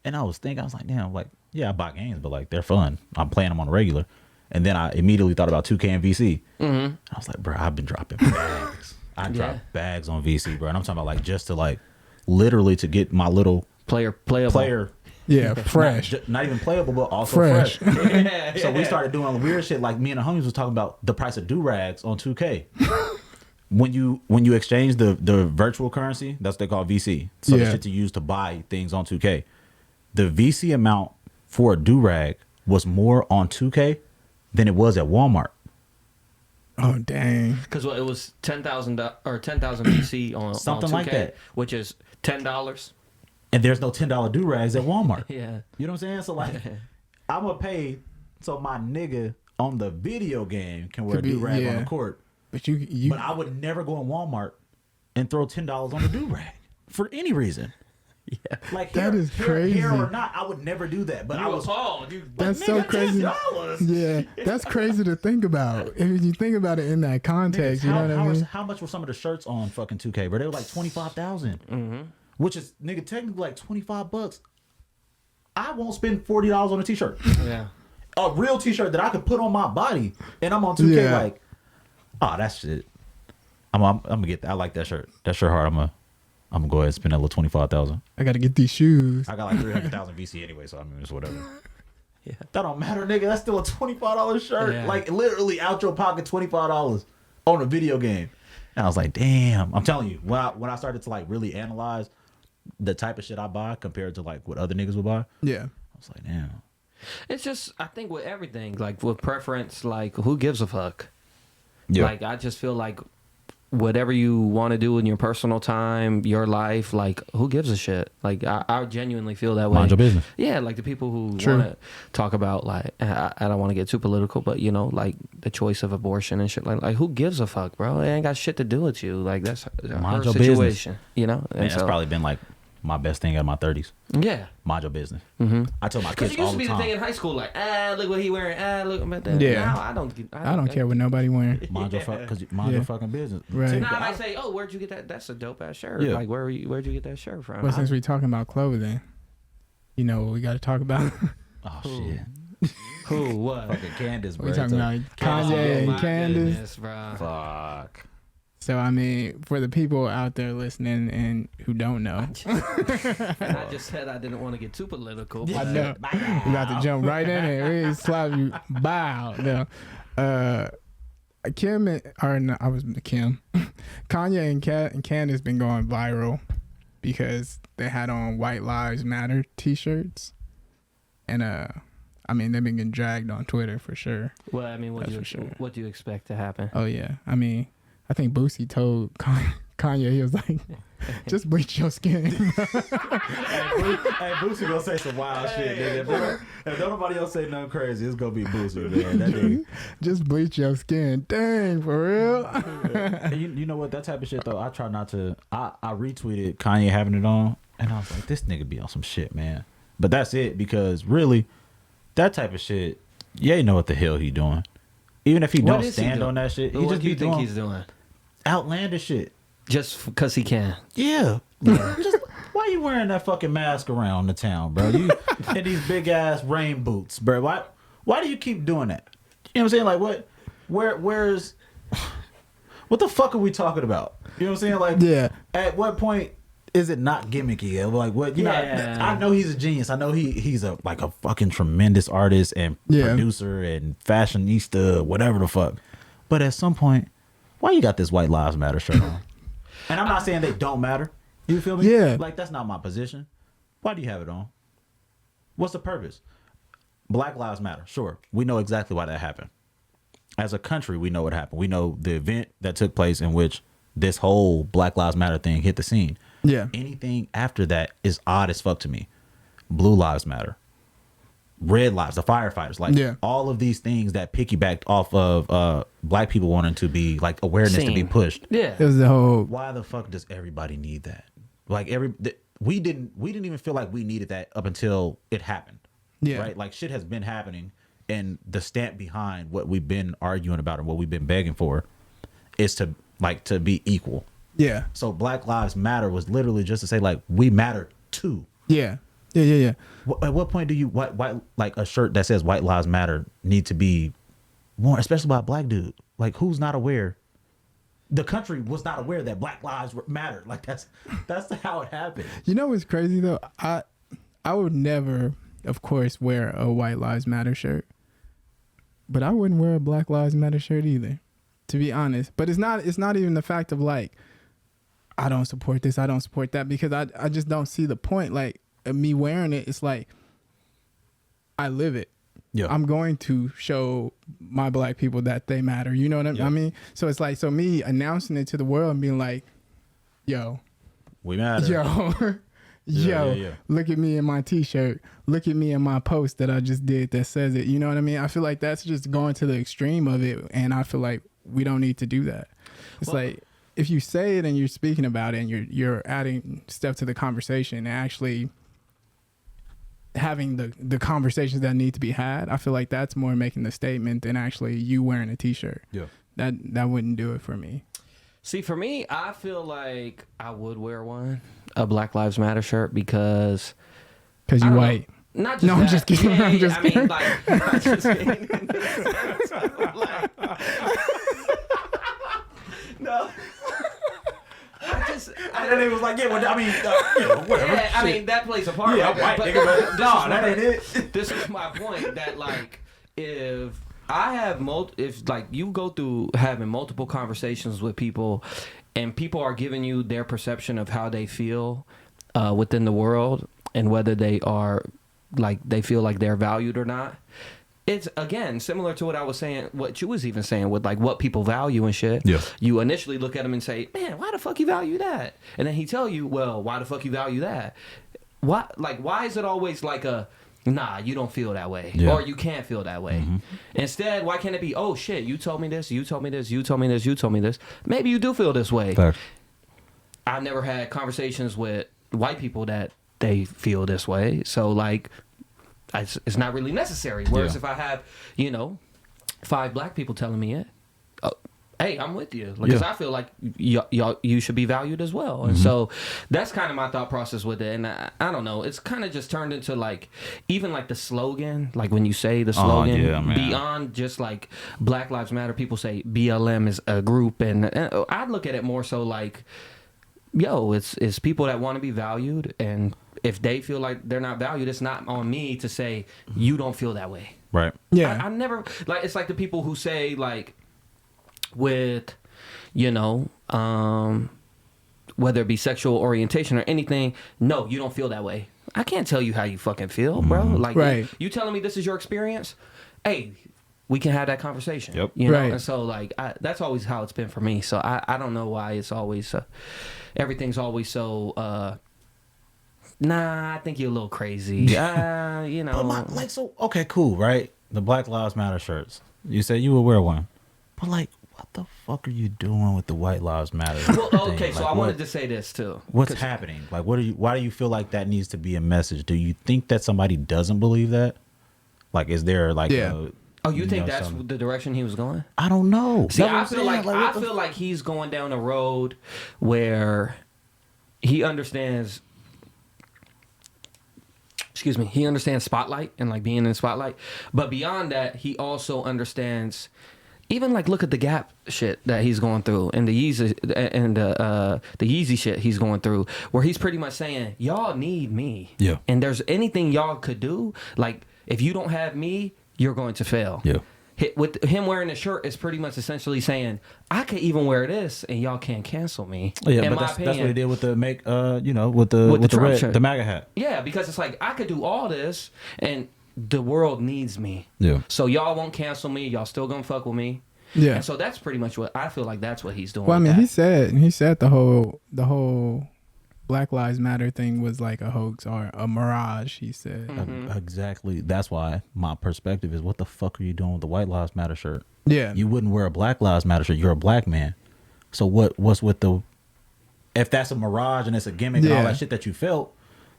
And I was like, damn, like, yeah, I buy games, but like, they're fun. I'm playing them on a regular. And then I immediately thought about 2K and VC. Mm-hmm. I was like, bro, I've been dropping bags. I dropped bags on VC, bro. And I'm talking about like just to like literally to get my little player. Yeah, fresh. Not even playable, but also fresh. So we started doing weird shit. Like, me and the homies was talking about the price of do-rags on 2K. When you exchange the virtual currency, that's what they call VC. So the shit you use to buy things on 2K. The VC amount for a do-rag was more on 2K than it was at Walmart. Oh dang! Because it was 10,000 or 10,000 VC on something on 2K, like that, which is $10. And there's no $10 do-rags at Walmart. Yeah, you know what I'm saying? So like, I'm gonna pay so my nigga on the video game can wear a do-rag on the court. But but I would never go in Walmart and throw $10 on the do-rag for any reason. Yeah, like that is crazy. Hair or not, I would never do that. But I was appalled. That's so crazy. Yeah, that's crazy to think about. If you think about it in that context, you know what I mean? How much were some of the shirts on fucking 2K? Bro, they were like 25,000, which is nigga technically like $25. I won't spend $40 on a t-shirt. Yeah, a real t-shirt that I could put on my body, and I'm on 2K like, oh, that shit. I'm gonna get that. I like that shirt. That shirt hard. I'm gonna go ahead and spend that little 25,000. I gotta get these shoes. I got like 300,000 VC anyway, so I mean it's whatever. That don't matter, nigga. That's still a $25 shirt. Yeah. Like literally out your pocket, $25 on a video game. And I was like, damn. I'm telling you, when I started to like really analyze the type of shit I buy compared to like what other niggas would buy, Yeah. I was like, damn. It's just, I think with everything, like with preference, like who gives a fuck? Yeah. Like I just feel like whatever you want to do in your personal time, your life, like who gives a shit? Like I genuinely feel that way. Mind your business. Yeah, like the people who want True. to talk about like I don't want to get too political, but you know, like the choice of abortion and shit. Like who gives a fuck, bro? It ain't got shit to do with you. Like that's her Mind your situation, business. you know. Man, that's probably been like my best thing out of my 30s. Yeah. Mind your business. Mm-hmm. I tell my Because kids it used all to the be the time. thing in high school, like, look what he wearing, look, but then Yeah. now I don't care what nobody wearing. Mind your Yeah. fucking business. Right. See, Now I I- might say, oh, where'd you get that? That's a dope ass shirt. Yeah. Like, where'd you get that shirt from? But since we're talking about clothing, you know what we got to talk about? Oh shit. Who? What? Fucking Candace, bro. We're talking about Kanye and my Candace. goodness, bro. Fuck. So, I mean, for the people out there listening and who don't know, And I just said I didn't want to get too political. I But know. We about to jump right in there. We slap you. Bow. No. Kim, or no, I was Kim. Kanye and Candace been going viral because they had on White Lives Matter t-shirts. And, I mean, they've been getting dragged on Twitter for sure. well, I mean, what That's for sure. do you expect to happen? Oh, yeah. I mean, I think Boosie told Kanye, he was like, just bleach your skin. Hey, Boosie gonna say some wild shit, nigga. If nobody else say nothing crazy, it's gonna be Boosie, man. That nigga. Just bleach your skin. Dang, for real? And you know what? That type of shit though, I try not to. I retweeted Kanye having it on, and I was like, this nigga be on some shit, man. But that's it, because really, that type of shit, you ain't know what the hell he doing. Even if he What don't is he stand doing? on that shit, he What just do you be think doing he's doing? outlandish shit. Just because he can. Yeah. Just, why you wearing that fucking mask around the town, bro? You in these big ass rain boots, bro. Why do you keep doing that? You know what I'm saying? Like what? Where's what the fuck are we talking about? You know what I'm saying? Like Yeah. at what point is it not gimmicky? Like what? You know, I know he's a genius. I know he's a fucking tremendous artist and producer and fashionista, whatever the fuck. But at some point, why you got this White Lives Matter shirt on? And I'm not saying they don't matter. You feel me? Yeah. Like, that's not my position. Why do you have it on? What's the purpose? Black Lives Matter. Sure. We know exactly why that happened. As a country, we know what happened. We know the event that took place in which this whole Black Lives Matter thing hit the scene. Yeah. Anything after that is odd as fuck to me. Blue Lives Matter. Red Lives, the firefighters. Like, all of these things that piggybacked off of black people wanting to be, like, awareness to be pushed. Yeah. It was the whole. Why the fuck does everybody need that? Like we didn't even feel like we needed that up until it happened. Yeah. Right? Like shit has been happening, and the stamp behind what we've been arguing about and what we've been begging for is to be equal. Yeah. So Black Lives Matter was literally just to say like we matter too. Yeah. Yeah. At what point do you why like a shirt that says White Lives Matter need to be worn, especially by a black dude? Like who's not aware? The country was not aware that Black Lives Matter. Like that's how it happened. You know what's crazy though? I would never, of course, wear a White Lives Matter shirt, but I wouldn't wear a Black Lives Matter shirt either, to be honest. But it's not even the fact of like I don't support this, I don't support that, because I just don't see the point. Like me wearing it, it's like I live it. Yeah. I'm going to show my black people that they matter. You know what I mean? So it's like, so me announcing it to the world and being like, yo, we matter. Yo, look at me in my t-shirt. Look at me in my post that I just did that says it. You know what I mean? I feel like that's just going to the extreme of it. And I feel like we don't need to do that. It's like, if you say it and you're speaking about it and you're adding stuff to the conversation and actually having the conversations that need to be had, I feel like that's more making the statement than actually you wearing a t-shirt. Yeah. That wouldn't do it for me. See, for me, I feel like I would wear a Black Lives Matter shirt because you white. Not just no, that. I'm just kidding. Yeah, I'm just kidding. I mean, like, I'm just kidding. No. And they was like, yeah, well, I mean, whatever. Yeah, I mean, that plays a part. Yeah, right? white nigga, but no, that ain't it. This is my point, that, like, if I have if like you go through having multiple conversations with people, and people are giving you their perception of how they feel within the world, and whether they are like they feel like they're valued or not. It's, again, similar to what I was saying, what you was even saying with, like, what people value and shit. Yeah. You initially look at him and say, man, why the fuck you value that? And then he tell you, well, why the fuck you value that? Why is it always like a, nah, you don't feel that way. Yeah. Or you can't feel that way. Mm-hmm. Instead, why can't it be, oh, shit, you told me this, you told me this, you told me this, you told me this. Maybe you do feel this way. Fair. I've never had conversations with white people that they feel this way. So, like, it's not really necessary. Whereas if I have, 5 black people telling me it, hey, I'm with you, because I feel like you should be valued as well. And so that's kind of my thought process with it. And I don't know, it's kind of just turned into, like, even like the slogan, like when you say the slogan, beyond just like Black Lives Matter, people say BLM is a group, and I look at it more so like, yo, it's people that want to be valued, and if they feel like they're not valued, it's not on me to say you don't feel that way. Right. Yeah. I never, like, it's like the people who say, like, with, whether it be sexual orientation or anything, no, you don't feel that way. I can't tell you how you fucking feel, bro. Like, right. you telling me this is your experience? Hey, we can have that conversation. Yep. Right. And so, like, that's always how it's been for me. So I don't know why it's always everything's always so nah, I think you're a little crazy. But so okay, cool, right? The Black Lives Matter shirts. You said you would wear one, but like, what the fuck are you doing with the White Lives Matter? Well, okay, so I wanted to say this too. What's happening? Like, why do you feel like that needs to be a message? Do you think that somebody doesn't believe that? Like, is there like you think that's the direction he was going? I don't know. See, I feel like he's going down a road where he understands. Excuse me. He understands spotlight and, like, being in the spotlight, but beyond that, he also understands. Even, like, look at the Gap shit that he's going through, and the Yeezy and the Yeezy shit he's going through, where he's pretty much saying, y'all need me. Yeah. And there's anything y'all could do, like, if you don't have me, you're going to fail. Yeah. With him wearing the shirt is pretty much essentially saying, I could even wear this and y'all can't cancel me. Yeah, in but my that's opinion. what he did with the with the Trump red, shirt. the MAGA hat. Yeah, because it's like, I could do all this and the world needs me. Yeah. So y'all won't cancel me. Y'all still gonna fuck with me. Yeah. And so that's pretty much what I feel like that's what he's doing. Well, I with mean, that. he said the whole Black Lives Matter thing was like a hoax or a mirage. He said Exactly. That's why my perspective is, what the fuck are you doing with the White Lives Matter shirt? Yeah. You wouldn't wear a Black Lives Matter shirt. You're a black man. So what's with the? If that's a mirage and it's a gimmick and all that shit that you felt,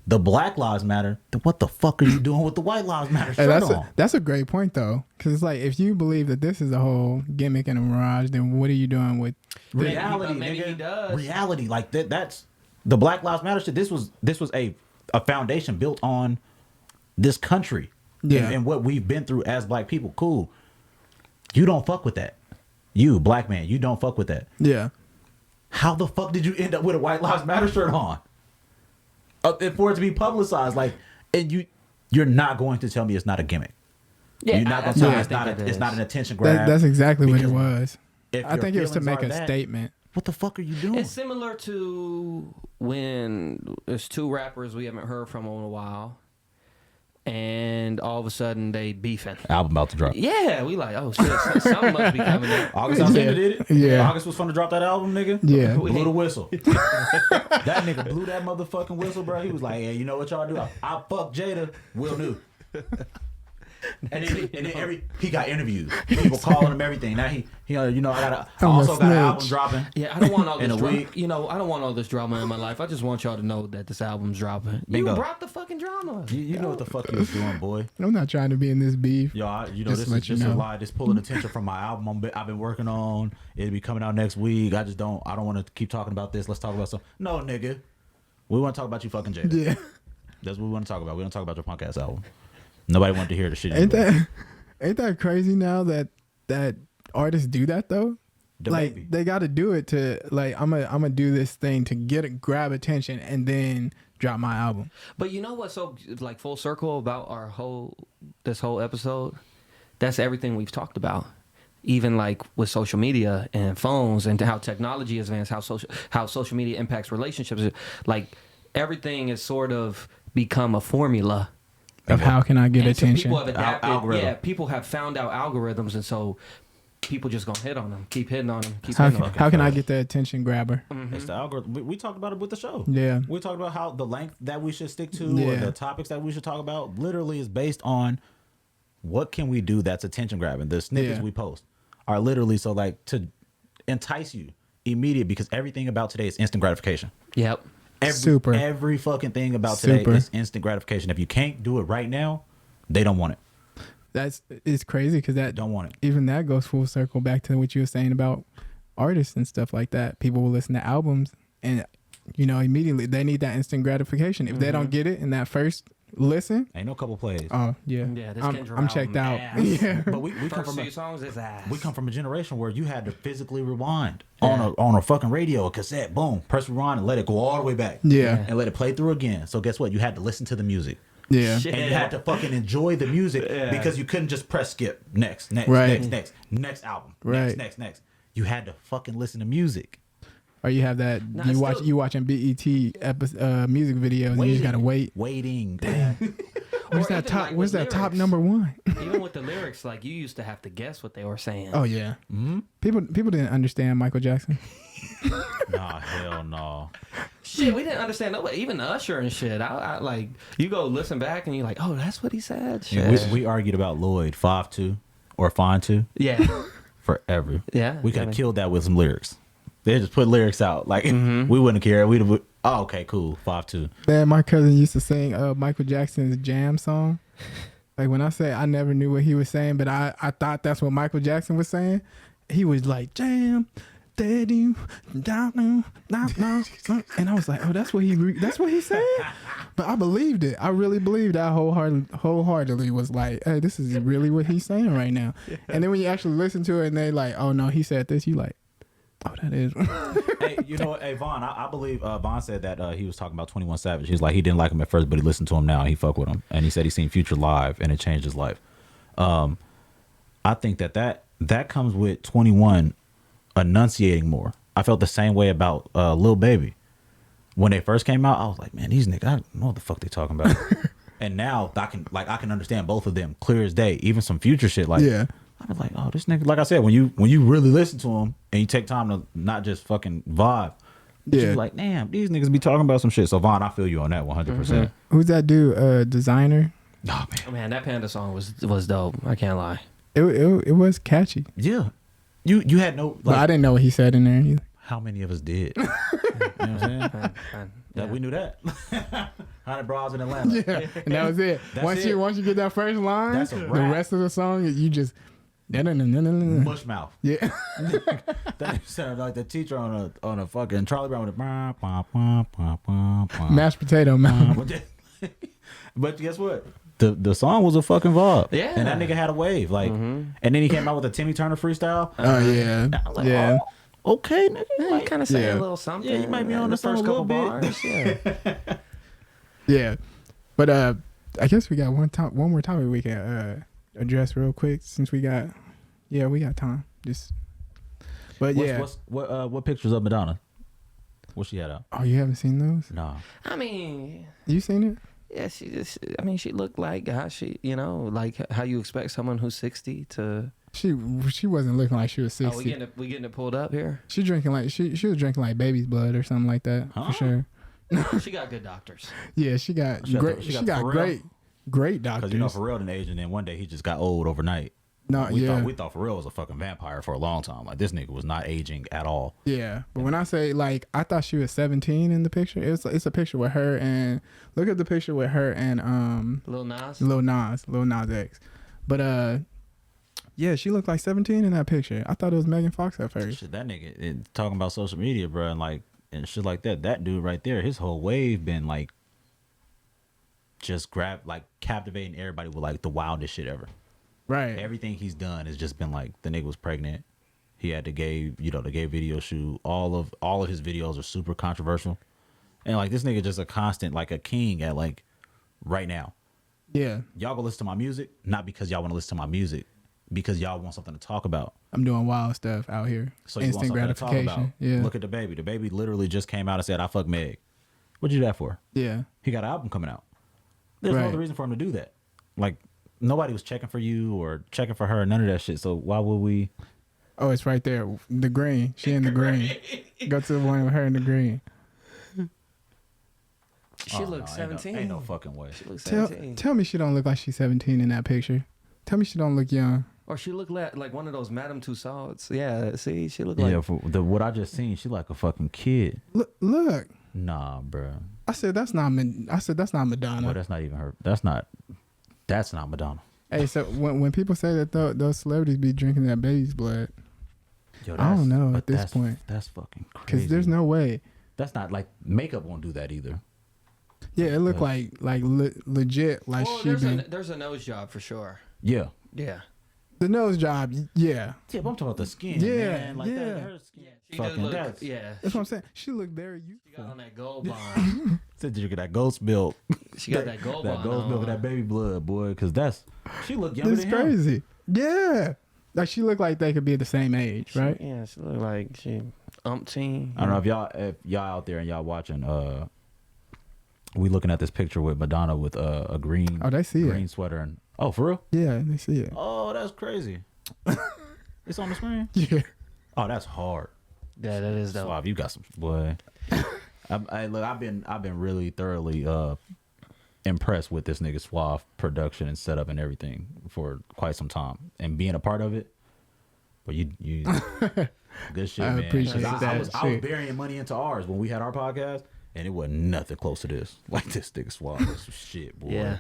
the Black Lives Matter, then what the fuck are you doing with the White Lives Matter shirt on? That's a great point, though, because it's like, if you believe that this is a whole gimmick and a mirage, then what are you doing with reality? Maybe nigga. he does. Reality, like that's the Black Lives Matter shit. This was a foundation built on this country, and what we've been through as black people. Cool, you don't fuck with that. You, black man, you don't fuck with that. Yeah. How the fuck did you end up with a White Lives Matter shirt on? For it to be publicized, like, and you're not going to tell me it's not a gimmick. Yeah, you're not going to tell me it's not an attention grab. That's exactly what it was. I think it was to make a statement. What the fuck are you doing? It's similar to when there's 2 rappers we haven't heard from in a while, and all of a sudden they beefing. Album about to drop. Yeah, we like, oh shit, something must be coming out. August Alsina did it. Yeah. August was fun to drop that album, nigga. Yeah. Blew the whistle. That nigga blew that motherfucking whistle, bro. He was like, hey, you know what y'all do? I fuck Jada. Will do. And then he got interviews. People calling him everything. Now he I also got an album dropping. Yeah, I don't want all this in a drama. week. I don't want all this drama in my life. I just want y'all to know that this album's dropping. Bingo. You brought the fucking drama. You know what the fuck you was doing, boy. I'm not trying to be in this beef. Yo, Just this is a lie. Just pulling attention from my album I've been working on. It'll be coming out next week. I don't want to keep talking about this. Let's talk about something. No, nigga. We want to talk about you fucking Jada. Yeah. That's what we want to talk about. We don't talk about your punk ass album. Nobody wanted to hear the shit. Ain't that crazy now that artists do that though? like they got to do it to like I'm gonna do this thing to grab attention and then drop my album. But you know what's so like full circle about this whole episode? That's everything we've talked about. Even like with social media and phones and how technology has advanced, how social media impacts relationships. Like everything is sort of become a formula Of how can I get and attention? So people have adapted. Algorithm. Yeah, people have found out algorithms, and so people just gonna hit on them, keep hitting on them, How can I get the attention grabber? It's the algorithm. We talked about it with the show. Yeah. We talked about how the length that we should stick to or Yeah. the topics that we should talk about literally is based on what can we do that's attention grabbing. The snippets Yeah. we post are literally so like to entice you immediate because everything about today is instant gratification. Yep. Super. Every fucking thing about today Super. is instant gratification. If you can't do it right now, they don't want it. It's crazy because that Don't want it. even that goes full circle back to what you were saying about artists and stuff like that. People will listen to albums and immediately they need that instant gratification. If they don't get it in that first listen, Ain't no couple plays. oh yeah, Yeah, this I'm Kendrick checked album out. ass. Yeah, But we come First from few songs is ass. we come from a generation where you had to physically rewind on a fucking radio, a cassette, boom, press rewind and let it go all the way back. Yeah. And let it play through again. So guess what? You had to listen to the music. yeah. Shit. And you had to fucking enjoy the music because you couldn't just press skip. Next Right. next album. Right. Next. You had to fucking listen to music. Or you have that No, you watching BET music videos and you just gotta wait. Waiting. Where's Or that even, top? like, Where's with that top lyrics. number one? Even with the lyrics, like you used to have to guess what they were saying. Oh yeah. People didn't understand Michael Jackson. Nah, hell no. Shit, we didn't understand nobody, even Usher and shit. I like you go listen back and you're like, oh, that's what he said. Shit. We argued about Lloyd 5-2 or Fine 2 Yeah, forever. yeah. We could have killed that with some lyrics. They just put lyrics out. Like we wouldn't care. We'd have, oh, okay, cool. 5-2. Man, my cousin used to sing Michael Jackson's Jam song. Like when I say I never knew what he was saying, but I thought that's what Michael Jackson was saying. He was like Jam, Daddy, down, and I was like, oh, that's what he said. But I believed it. I really believed that wholeheartedly was like, hey, this is really what he's saying right now. And then when you actually listen to it and they like, oh no, he said this, you like, oh, that is. Hey, you know what? Hey, Vaughn, I believe Vaughn said that he was talking about 21 Savage. He's like, he didn't like him at first, but he listened to him now and he fucked with him. And he said he seen Future live and it changed his life. I think that comes with 21 enunciating more. I felt the same way about Lil Baby. When they first came out, I was like, man, these niggas, I don't know what the fuck they talking about. And now I can understand both of them clear as day. Even some Future shit, like, Yeah. I was like, oh, this nigga, like I said, when you really listen to him and you take time to not just fucking vibe, Yeah. you're like, damn, these niggas be talking about some shit. So Vaughn, I feel you on that 100%. Who's that dude? Designer. Nah, man. Oh, man, that Panda song was dope. I can't lie. It was catchy, Yeah. You had no, but like, I didn't know what he said in there either. how many of us did? You know what I'm saying? Yeah. That we knew that. 100 bras in Atlanta. Yeah, and that was it. That's once it. you get that first line, That's a the wrap. rest of the song you just Mush mouth. yeah. That sounded like the teacher on a fucking Charlie Brown with a Mashed potato mouth. But guess what? The song was a fucking vibe. Yeah. And that nigga had a wave. Like, and then he came out with a Timmy Turner freestyle. Oh yeah, I was like, yeah. oh, okay, nigga. Yeah, Like, you kind of say Yeah. a little something. Yeah, you might be on in the first song a couple little bit. bars. Yeah. Yeah, but I guess we got one more topic we can address real quick since we got time. But yeah. What pictures of Madonna? What she had out? Oh, you haven't seen those? No. I mean, You seen it? yeah, she looked like how like how you expect someone who's 60 to. She wasn't looking like she was 60. Oh, we getting it pulled up here. She drinking like she was drinking like baby's blood or something like that Huh? for sure. She got good doctors. Yeah, she got She got great. the- She she got got Pharrell? great Because doctors. you know Pharrell didn't age, and then one day he just got old overnight. No, We yeah, thought Pharrell was a fucking vampire for a long time. Like, this nigga was not aging at all. yeah. But when I say like, I thought she was 17 in the picture. It's a picture with her and look at the picture with her and Lil Nas. Lil Nas X. But yeah, she looked like 17 in that picture. I thought it was Megan Fox at first. Shit, that nigga talking about social media, bro, and like and shit like that. That dude right there, his whole wave been like just captivating everybody with like the wildest shit ever. Right. Everything he's done has just been like the nigga was pregnant, He had the gay video shoot. All of his videos are super controversial. And like this nigga just a constant, like a king at like right now. Yeah. Y'all go listen to my music, not because y'all want to listen to my music, because y'all want something to talk about. I'm doing wild stuff out here. So you Instant want something to talk gratification. about. Yeah. Look at the baby. The baby literally just came out and said, I fuck Meg. What'd you do that for? Yeah. He got an album coming out. There's no other reason for him to do that. Like, nobody was checking for you or checking for her, none of that shit. So why would we? Oh, it's right there. The green. She in the green. Go to the one with her in the green. She looks 17. Ain't no fucking way. She looks 17. Tell me she don't look like she's 17 in that picture. Tell me she don't look young. Or she looked like one of those Madame Tussauds. Yeah, see, she looked like. Yeah, for what I just seen, she like a fucking kid. Look. Nah, bro. I said that's not Madonna. Well, that's not even her. That's not Madonna. Hey, so when people say that those celebrities be drinking that baby's blood, Yo, I don't know at this point. That's fucking crazy. Because there's no way. That's not like makeup won't do that either. Yeah, it looked like legit. Like well, there's a nose job for sure. Yeah. Yeah. The nose job, yeah. Yeah, but I'm talking about the skin. Yeah, man. Like yeah. That, her skin. She did look, yeah. That's what I'm saying. She looked very She youthful. got on that gold bond. Said you get that ghost milk. She got that gold bond. That ghost milk and that baby blood, boy. Because she looked younger That's than him. crazy. Yeah. Like she looked like they could be the same age, right? Yeah, she looked like she umpteen. I don't know if y'all out there and y'all watching. We looking at this picture with Madonna with a green. Oh, they see green sweater and for real? Yeah, they see it. Oh, that's crazy. It's on the screen. Yeah. Oh, that's hard. Yeah, that is dope. Suave, you got some boy. I've been really thoroughly impressed with this nigga Suave production and setup and everything for quite some time, and being a part of it. But you good shit, man. Appreciate that. I was burying money into ours when we had our podcast, and it wasn't nothing close to this. Like this nigga Suave was some shit, boy. Yeah.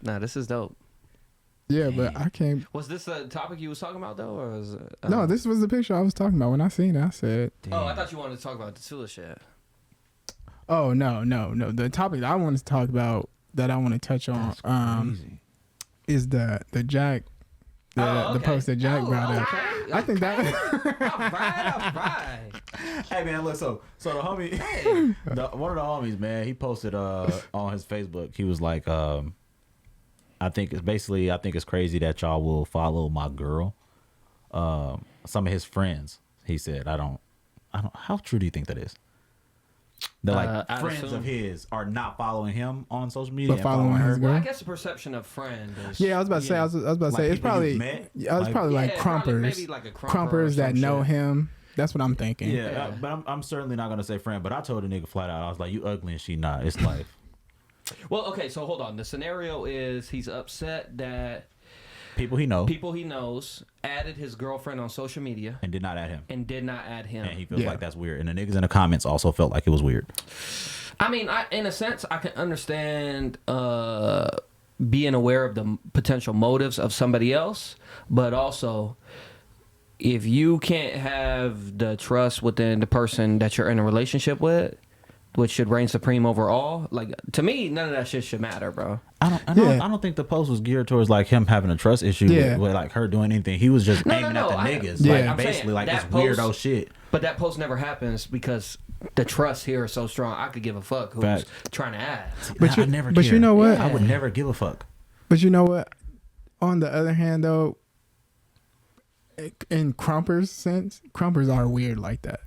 Nah, this is dope. Yeah, but I can't. Was this a topic you was talking about though, or was it? No, this was the picture I was talking about. When I seen it, I said, Damn. Oh, I thought you wanted to talk about the Tula shit. "Oh no. The topic that I want to talk about, that I want to touch on, Crazy. is the Jack, the post that Jack brought up. Okay. I think that. all right. Hey man, look. So the homie, one of the homies, man, he posted on his Facebook. He was like, I think it's crazy that y'all will follow my girl. Some of his friends, he said, I don't. How true do you think that is? That like friends of his are not following him on social media, But following his girl. Well, I guess the perception of friend is. Yeah, I was about to say. I was about to say. It's probably. It's probably like crumpers. Maybe like a Crumpers that know him. That's what I'm thinking. Yeah. But I'm certainly not gonna say friend. But I told the nigga flat out, I was like, you ugly and she not. It's life. Well, okay, so hold on. The scenario is he's upset that people he knows added his girlfriend on social media and did not add him. and did not add him. And he feels like that's weird. And the niggas in the comments also felt like it was weird. I mean, in a sense, I can understand being aware of the potential motives of somebody else, but also if you can't have the trust within the person that you're in a relationship with, which should reign supreme overall, like to me, none of that shit should matter, bro. I don't think the post was geared towards like him having a trust issue with like her doing anything. He was just aiming at the niggas, like basically like this weirdo shit. But that post never happens because the trust here is so strong. I could give a fuck who's trying to add. But I never. But care. you know what? I would never give a fuck. But you know what? On the other hand, though, in Crumper's sense, Crumpers are weird like that.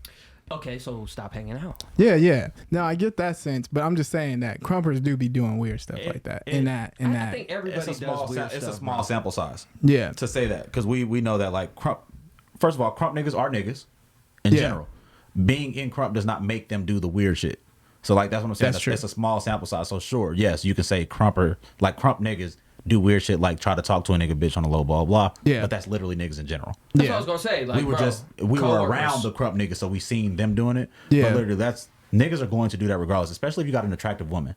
Okay, so stop hanging out. Yeah. No, I get that sense, but I'm just saying that Crumpers do be doing weird stuff like that. I think everybody does weird stuff. It's a small sample size. Yeah. To say that, because we know that like Crump. First of all, Crump niggas are niggas in general. Being in Crump does not make them do the weird shit. So like that's what I'm saying. That's true. It's a small sample size. So sure, yes, you can say Crump niggas do weird shit like try to talk to a nigga bitch on a low blah. Yeah. But that's literally niggas in general. That's what I was gonna say. Like, we were around the Crump niggas, so we seen them doing it. Yeah. But literally that's niggas are going to do that regardless, especially if you got an attractive woman.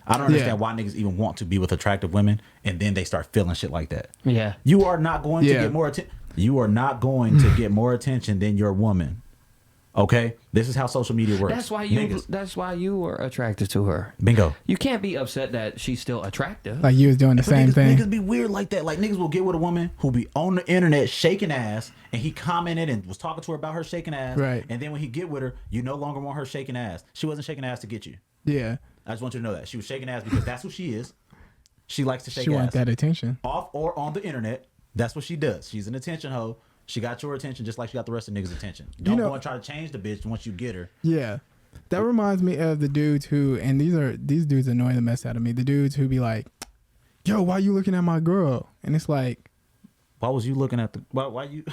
I don't understand why niggas even want to be with attractive women and then they start feeling shit like that. Yeah. You are not going to get more attention. You are not going to get more attention than your woman. Okay, this is how social media works. That's why you were attracted to her. Bingo. You can't be upset that she's still attractive. Like you was doing the same thing. Niggas be weird like that. Like niggas will get with a woman who be on the internet shaking ass, and he commented and was talking to her about her shaking ass. Right. And then when he get with her, you no longer want her shaking ass. She wasn't shaking ass to get you. Yeah. I just want you to know that she was shaking ass because that's who she is. She likes to shake ass. She wants that attention. Off or on the internet. That's what she does. She's an attention hoe. She got your attention just like she got the rest of niggas' attention. Don't go and try to change the bitch once you get her. Yeah. That reminds me of the dudes who, and these dudes annoy the mess out of me. The dudes who be like, yo, why you looking at my girl? And it's like, why was you looking at the, why you?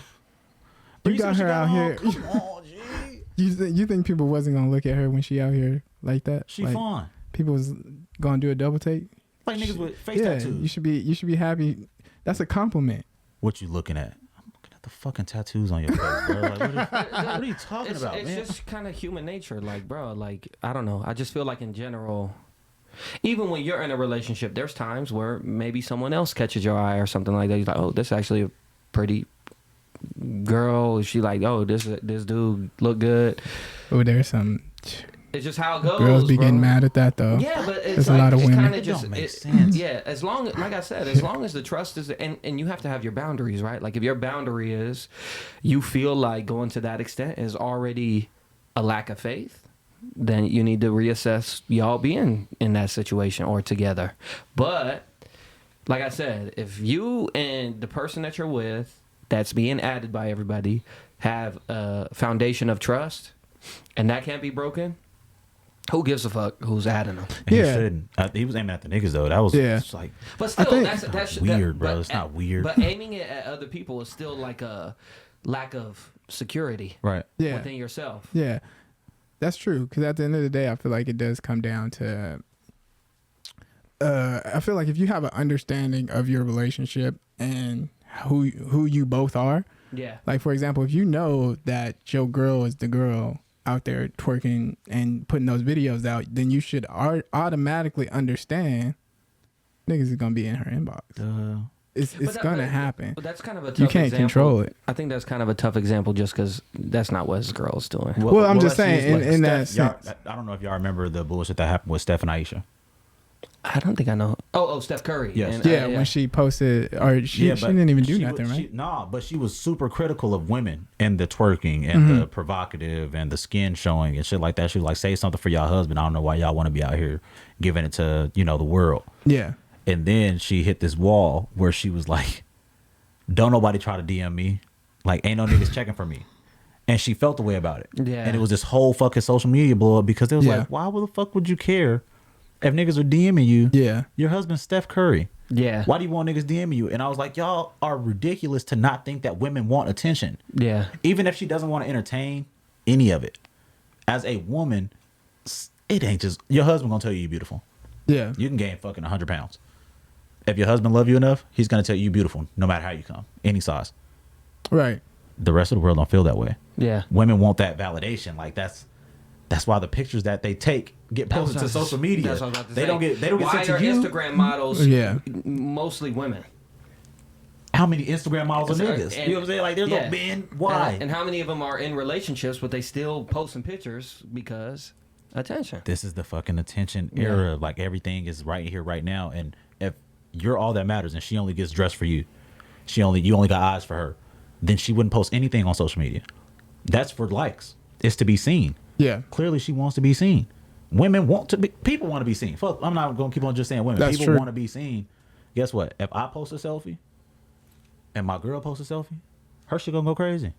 You got her out here. Come on, G. You think people wasn't going to look at her when she out here like that? She like, fine. People was going to do a double take? Like niggas with face tattoos. You should be happy. That's a compliment. What you looking at? The fucking tattoos on your face, bro. Like, what are you talking about, man? It's just kind of human nature. Like, bro, like, I don't know. I just feel like in general, even when you're in a relationship, there's times where maybe someone else catches your eye or something like that. You're like, oh, this is actually a pretty girl. She like, oh, this dude look good. Oh, there's some... It's just how it goes. Girls be getting mad at that though. Yeah, but it's there's like, a lot of women. It don't make sense. Yeah, as long like I said, as long as the trust is and you have to have your boundaries, right? Like if your boundary is you feel like going to that extent is already a lack of faith, then you need to reassess y'all being in that situation or together. But like I said, if you and the person that you're with that's being added by everybody have a foundation of trust and that can't be broken, who gives a fuck who's adding them? He shouldn't. He was aiming at the niggas though. That was just like, but still, that's weird, bro. It's not weird. But aiming it at other people is still like a lack of security, right? Yeah. Within yourself. Yeah, that's true. Because at the end of the day, I feel like it does come down to. I feel like if you have an understanding of your relationship and who you both are. Yeah. Like for example, if you know that your girl is the girl out there twerking and putting those videos out, then you should automatically understand niggas is gonna be in her inbox. It's gonna happen. But that's kind of a tough you can't example. control it. I think that's kind of a tough example just because that's not what his girl's doing. Well, I'm just saying in that sense. I don't know if y'all remember the bullshit that happened with Steph and Aisha. I don't think I know. Oh, Steph Curry. Yes. And, when she posted, or she didn't even do nothing, right? But she was super critical of women and the twerking and the provocative and the skin showing and shit like that. She was like, say something for y'all husband. I don't know why y'all want to be out here giving it to, the world. Yeah. And then she hit this wall where she was like, don't nobody try to DM me. Like, ain't no niggas checking for me. And she felt the way about it. Yeah. And it was this whole fucking social media blow up because it was like, why the fuck would you care if niggas are DMing you? Yeah. Your husband's Steph Curry. Yeah. Why do you want niggas DMing you? And I was like, y'all are ridiculous to not think that women want attention. Yeah. Even if she doesn't want to entertain any of it. As a woman, it ain't just, your husband gonna tell you you're beautiful. Yeah. You can gain fucking 100 pounds. If your husband love you enough, he's gonna tell you you're beautiful, no matter how you come, any size. Right. The rest of the world don't feel that way. Yeah. Women want that validation. Like that's why the pictures that they take get posted to social media. That's what I was about to they say. don't get Why sent are to you. Instagram models mostly women? How many Instagram models are niggas? And, you know what I'm saying? Like there's no men. Why? And how many of them are in relationships but they still posting pictures because attention. This is the fucking attention era. Like everything is right here, right now. And if you're all that matters and she only gets dressed for you, you only got eyes for her, then she wouldn't post anything on social media. That's for likes. It's to be seen. Yeah. Clearly she wants to be seen. Women want to be, people want to be seen. Fuck, I'm not going to keep on just saying women. That's people true. want to be seen. Guess what? If I post a selfie and my girl posts a selfie, her shit gonna go crazy.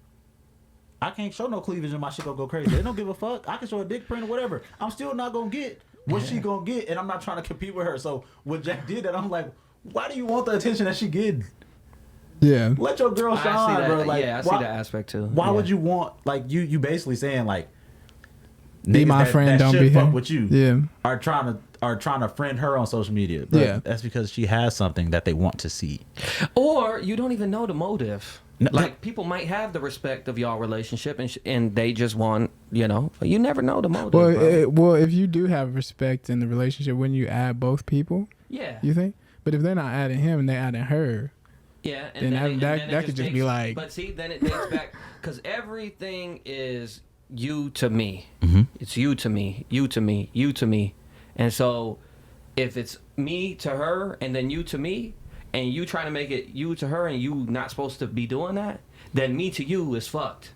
I can't show no cleavage and my shit gonna go crazy. They don't give a fuck. I can show a dick print or whatever. I'm still not gonna get what she gonna get, and I'm not trying to compete with her. So when Jack did that, I'm like, why do you want the attention that she getting? Yeah. Let your girl shine, bro. Like, I see that aspect too. Why would you want, like, you basically saying like, be my friend, don't be fuck him. with you. Yeah. Are trying to friend her on social media. But yeah. That's because she has something that they want to see. Or you don't even know the motive. No, like people might have the respect of y'all relationship and they just want, you never know the motive. Well, if you do have respect in the relationship, wouldn't you add both people? Yeah. You think? But if they're not adding him and they're adding her, yeah, and then that could just be like. But see, then it dates back because everything is you to me. Mm-hmm. It's you to me, you to me, you to me. And so if it's me to her and then you to me, and you trying to make it you to her and you not supposed to be doing that, then me to you is fucked.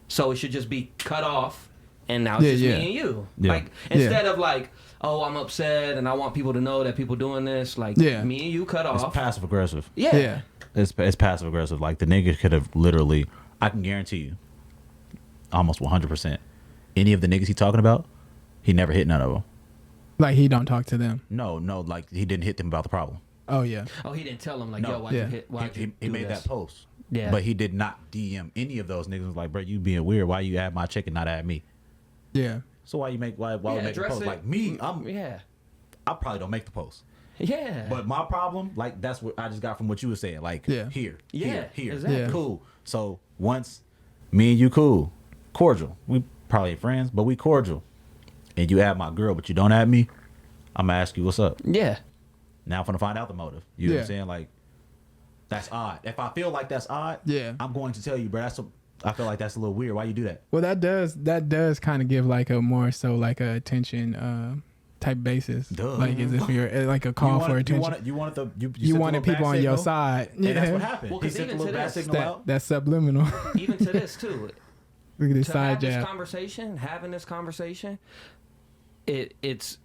So it should just be cut off, and now it's just me and you. Yeah. Like, instead of like, oh, I'm upset and I want people to know that people doing this, like, me and you cut off. It's passive aggressive. Yeah. It's passive aggressive. Like, the nigga could have literally, I can guarantee you, almost 100%, any of the niggas he talking about, he never hit none of them. Like, he don't talk to them. No, like, he didn't hit them about the problem. Oh, yeah. Oh, he didn't tell him, like, No. yo, why'd you He do made this? that post. Yeah. But he did not DM any of those niggas. Was like, bro, you being weird. Why you add my chick and not add me? Yeah. So why we make a post? Like, me, I probably don't make the post. Yeah. But my problem, like, that's what I just got from what you were saying. Like, here. Exactly. Yeah. Cool. So once me and you cool, cordial. We probably ain't friends, but we cordial. And you add my girl, but you don't add me, I'm going to ask you what's up. Yeah. Now I'm going to find out the motive. You know what I'm saying? Like, that's odd. If I feel like that's odd, I'm going to tell you, bro, I feel like that's a little weird. Why you do that? Well, that does kind of give like a more so like a attention type basis. Duh. Like as if you're like a call for attention. You wanted people on your side. And that's what happened. Well, He 'cause sent a even little to bad this, signal out. That's subliminal. Even to this, too. Look at this To side have this jab. conversation, having this conversation, it's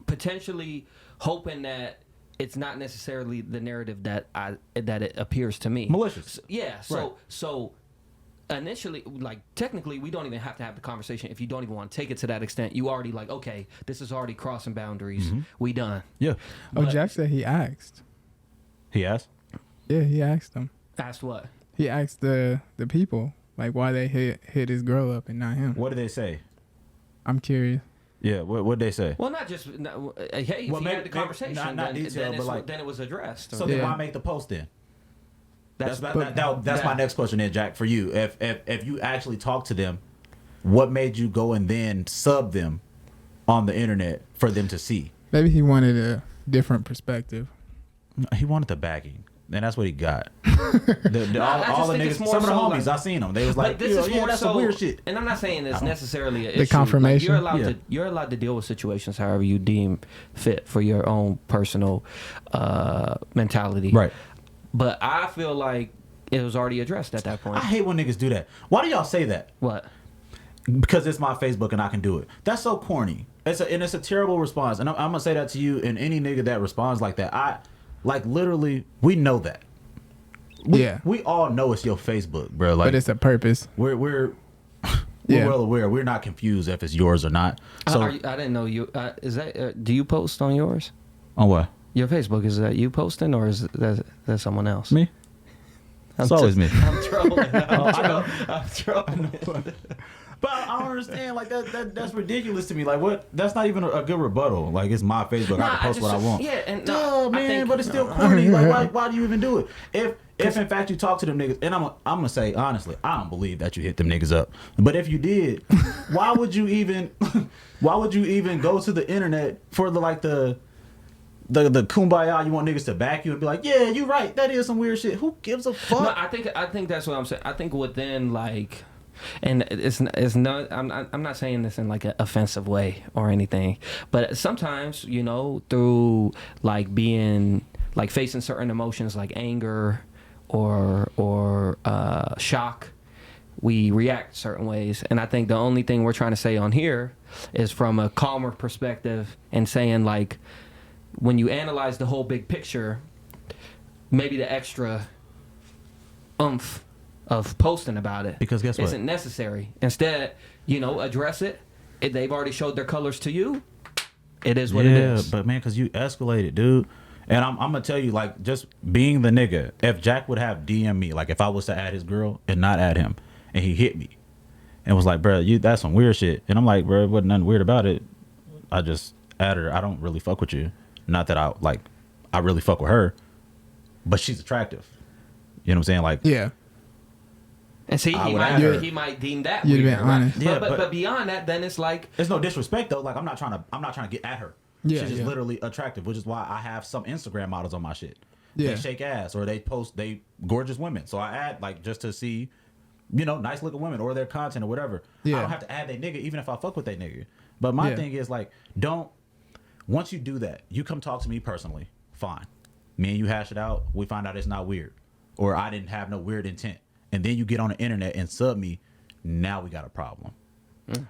potentially hoping that it's not necessarily the narrative that it appears to me. Malicious. So initially, like, technically, we don't even have to have the conversation if you don't even want to take it to that extent. You already like, okay, this is already crossing boundaries. Mm-hmm. We done. Yeah. Oh, Jack said he asked. He asked? Yeah, he asked them. Asked what? He asked the people like why they hit his girl up and not him. What did they say? I'm curious. Yeah, what did they say? Well, not just, hey, if you had the conversation, not detail, but like, then it was addressed. So then why make the post then? That's That's my next question then, Jack, for you. If you actually talk to them, what made you go and then sub them on the internet for them to see? Maybe he wanted a different perspective. He wanted the backing. And that's what he got. All the niggas, some of the homies, I seen them. They was like, that's some weird shit. And I'm not saying it's necessarily an the issue. confirmation. Like, you're allowed to deal with situations however you deem fit for your own personal mentality. Right. But I feel like it was already addressed at that point. I hate when niggas do that. Why do y'all say that? What? Because it's my Facebook and I can do it. That's so corny. It's a terrible response. And I'm gonna say that to you and any nigga that responds like that. Like, literally, we know that. We all know it's your Facebook, bro. Like, but it's a purpose. We're well aware. We're not confused if it's yours or not. So I didn't know you. Is that? Do you post on yours? On what? Your Facebook, is that you posting or is that someone else? Me. It's always me. I'm trolling. I'm trolling. But I don't understand. Like, that's ridiculous to me. Like, what? That's not even a good rebuttal. Like, it's my Facebook. I can post what I want. Yeah, and man, but it's still corny. Like, why do you even do it? If in fact you talk to them niggas, and I'm gonna say honestly, I don't believe that you hit them niggas up. But if you did, why would you even go to the internet for the kumbaya? You want niggas to back you and be like, yeah, you right. That is some weird shit. Who gives a fuck? No, I think that's what I'm saying. I think within like. And it's not. I'm not saying this in like an offensive way or anything, but sometimes through like being like facing certain emotions like anger or shock, we react certain ways. And I think the only thing we're trying to say on here is from a calmer perspective and saying like when you analyze the whole big picture, maybe the extra oomph of posting about it because guess what? Isn't necessary. Instead, address it. If they've already showed their colors to you, it is what it is. Yeah, but man, because you escalated, dude. And I'm gonna tell you, like, just being the nigga, if Jack would have DM me, like if I was to add his girl and not add him, and he hit me and was like, bro, that's some weird shit. And I'm like, bro, it wasn't nothing weird about it. I just added her. I don't really fuck with you. Not that I really fuck with her, but she's attractive. You know what I'm saying? Like, yeah. And see, he might deem that You'd weird. be honest. Right? But beyond that, then it's like there's no disrespect though. Like I'm not trying to get at her. Yeah, she's just literally attractive, which is why I have some Instagram models on my shit. Yeah. They shake ass or they post they gorgeous women. So I add like just to see nice looking women or their content or whatever. Yeah. I don't have to add that nigga even if I fuck with that nigga. But my thing is like, once you do that, you come talk to me personally, fine. Me and you hash it out. We find out it's not weird, or I didn't have no weird intent. And then you get on the internet and sub me. Now we got a problem.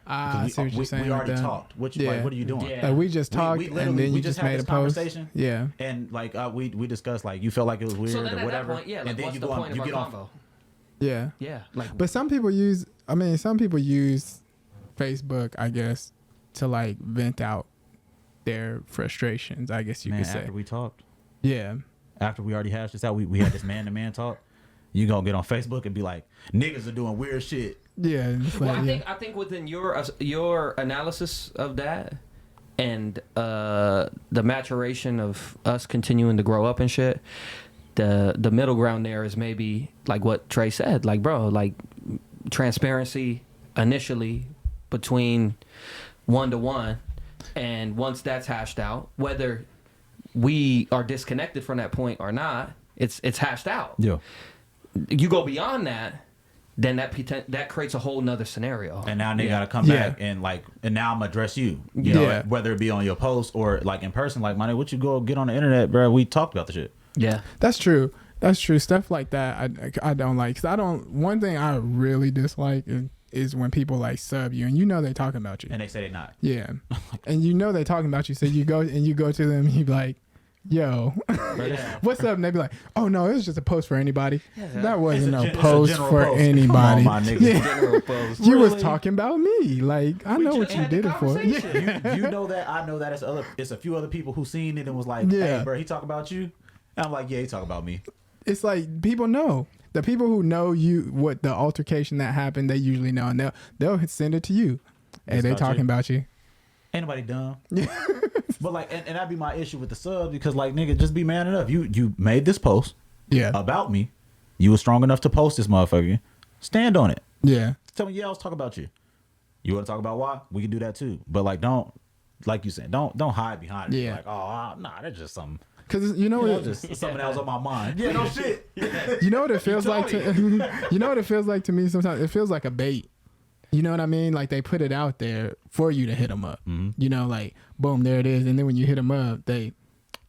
I see what you're saying. We already like talked. What are you doing? Yeah. Like we just talked, and then you just made a post. Yeah. And like we discussed, like you felt like it was weird So then or at whatever. that point, yeah, like, and then what's you the go point on, of you our get convo? on. Yeah. Like, But some people use Facebook, I guess, to like vent out their frustrations, I guess you could say. After we talked. Yeah. After we already hashed this out, we had this man-to-man talk. You gonna get on Facebook and be like, niggas are doing weird shit. Yeah. It's Well, like, I think within your analysis of that and the maturation of us continuing to grow up and shit, the middle ground there is maybe like what Trey said, like bro, like transparency initially between 1-to-1, and once that's hashed out, whether we are disconnected from that point or not, it's hashed out. Yeah. You go beyond that, then that creates a whole nother scenario. And now they gotta come back and now I'm gonna address you. You know, whether it be on your post or like in person, like my nigga, what you go get on the internet, bro? We talked about the shit. Yeah. That's true. Stuff like that I don't like. 'Cause one thing I really dislike is when people like sub you and they're talking about you. And they say they're not. Yeah. And they're talking about you. So you go to them and you be like, yo, what's up? And they be like, oh no, it was just a post for anybody. That wasn't no post for anybody. Come on, my nigga. General post. You was talking about me. Like, I know what you did it for. You know that. I know that it's a few other people who seen it and was like, hey, bro, he talk about you. And I'm like, yeah, he talk about me. It's like people know. The people who know what the altercation that happened, they usually know, and they'll send it to you. Hey, they talking about you. Ain't nobody dumb. But like, and that'd be my issue with the sub, because like, nigga, just be man enough. You made this post about me. You were strong enough to post this motherfucker. Stand on it. Yeah. Tell me, I was talking about you. You want to talk about why? We can do that too. But like, don't, like you said, don't hide behind it. Like, oh, nah, that's just something. Because just something that was on my mind. Yeah, no shit. You know what it feels like you know what it feels like to me sometimes? It feels like a bait. You know what I mean? Like they put it out there for you to hit them up. Mm-hmm. Like, boom, there it is. And then when you hit them up,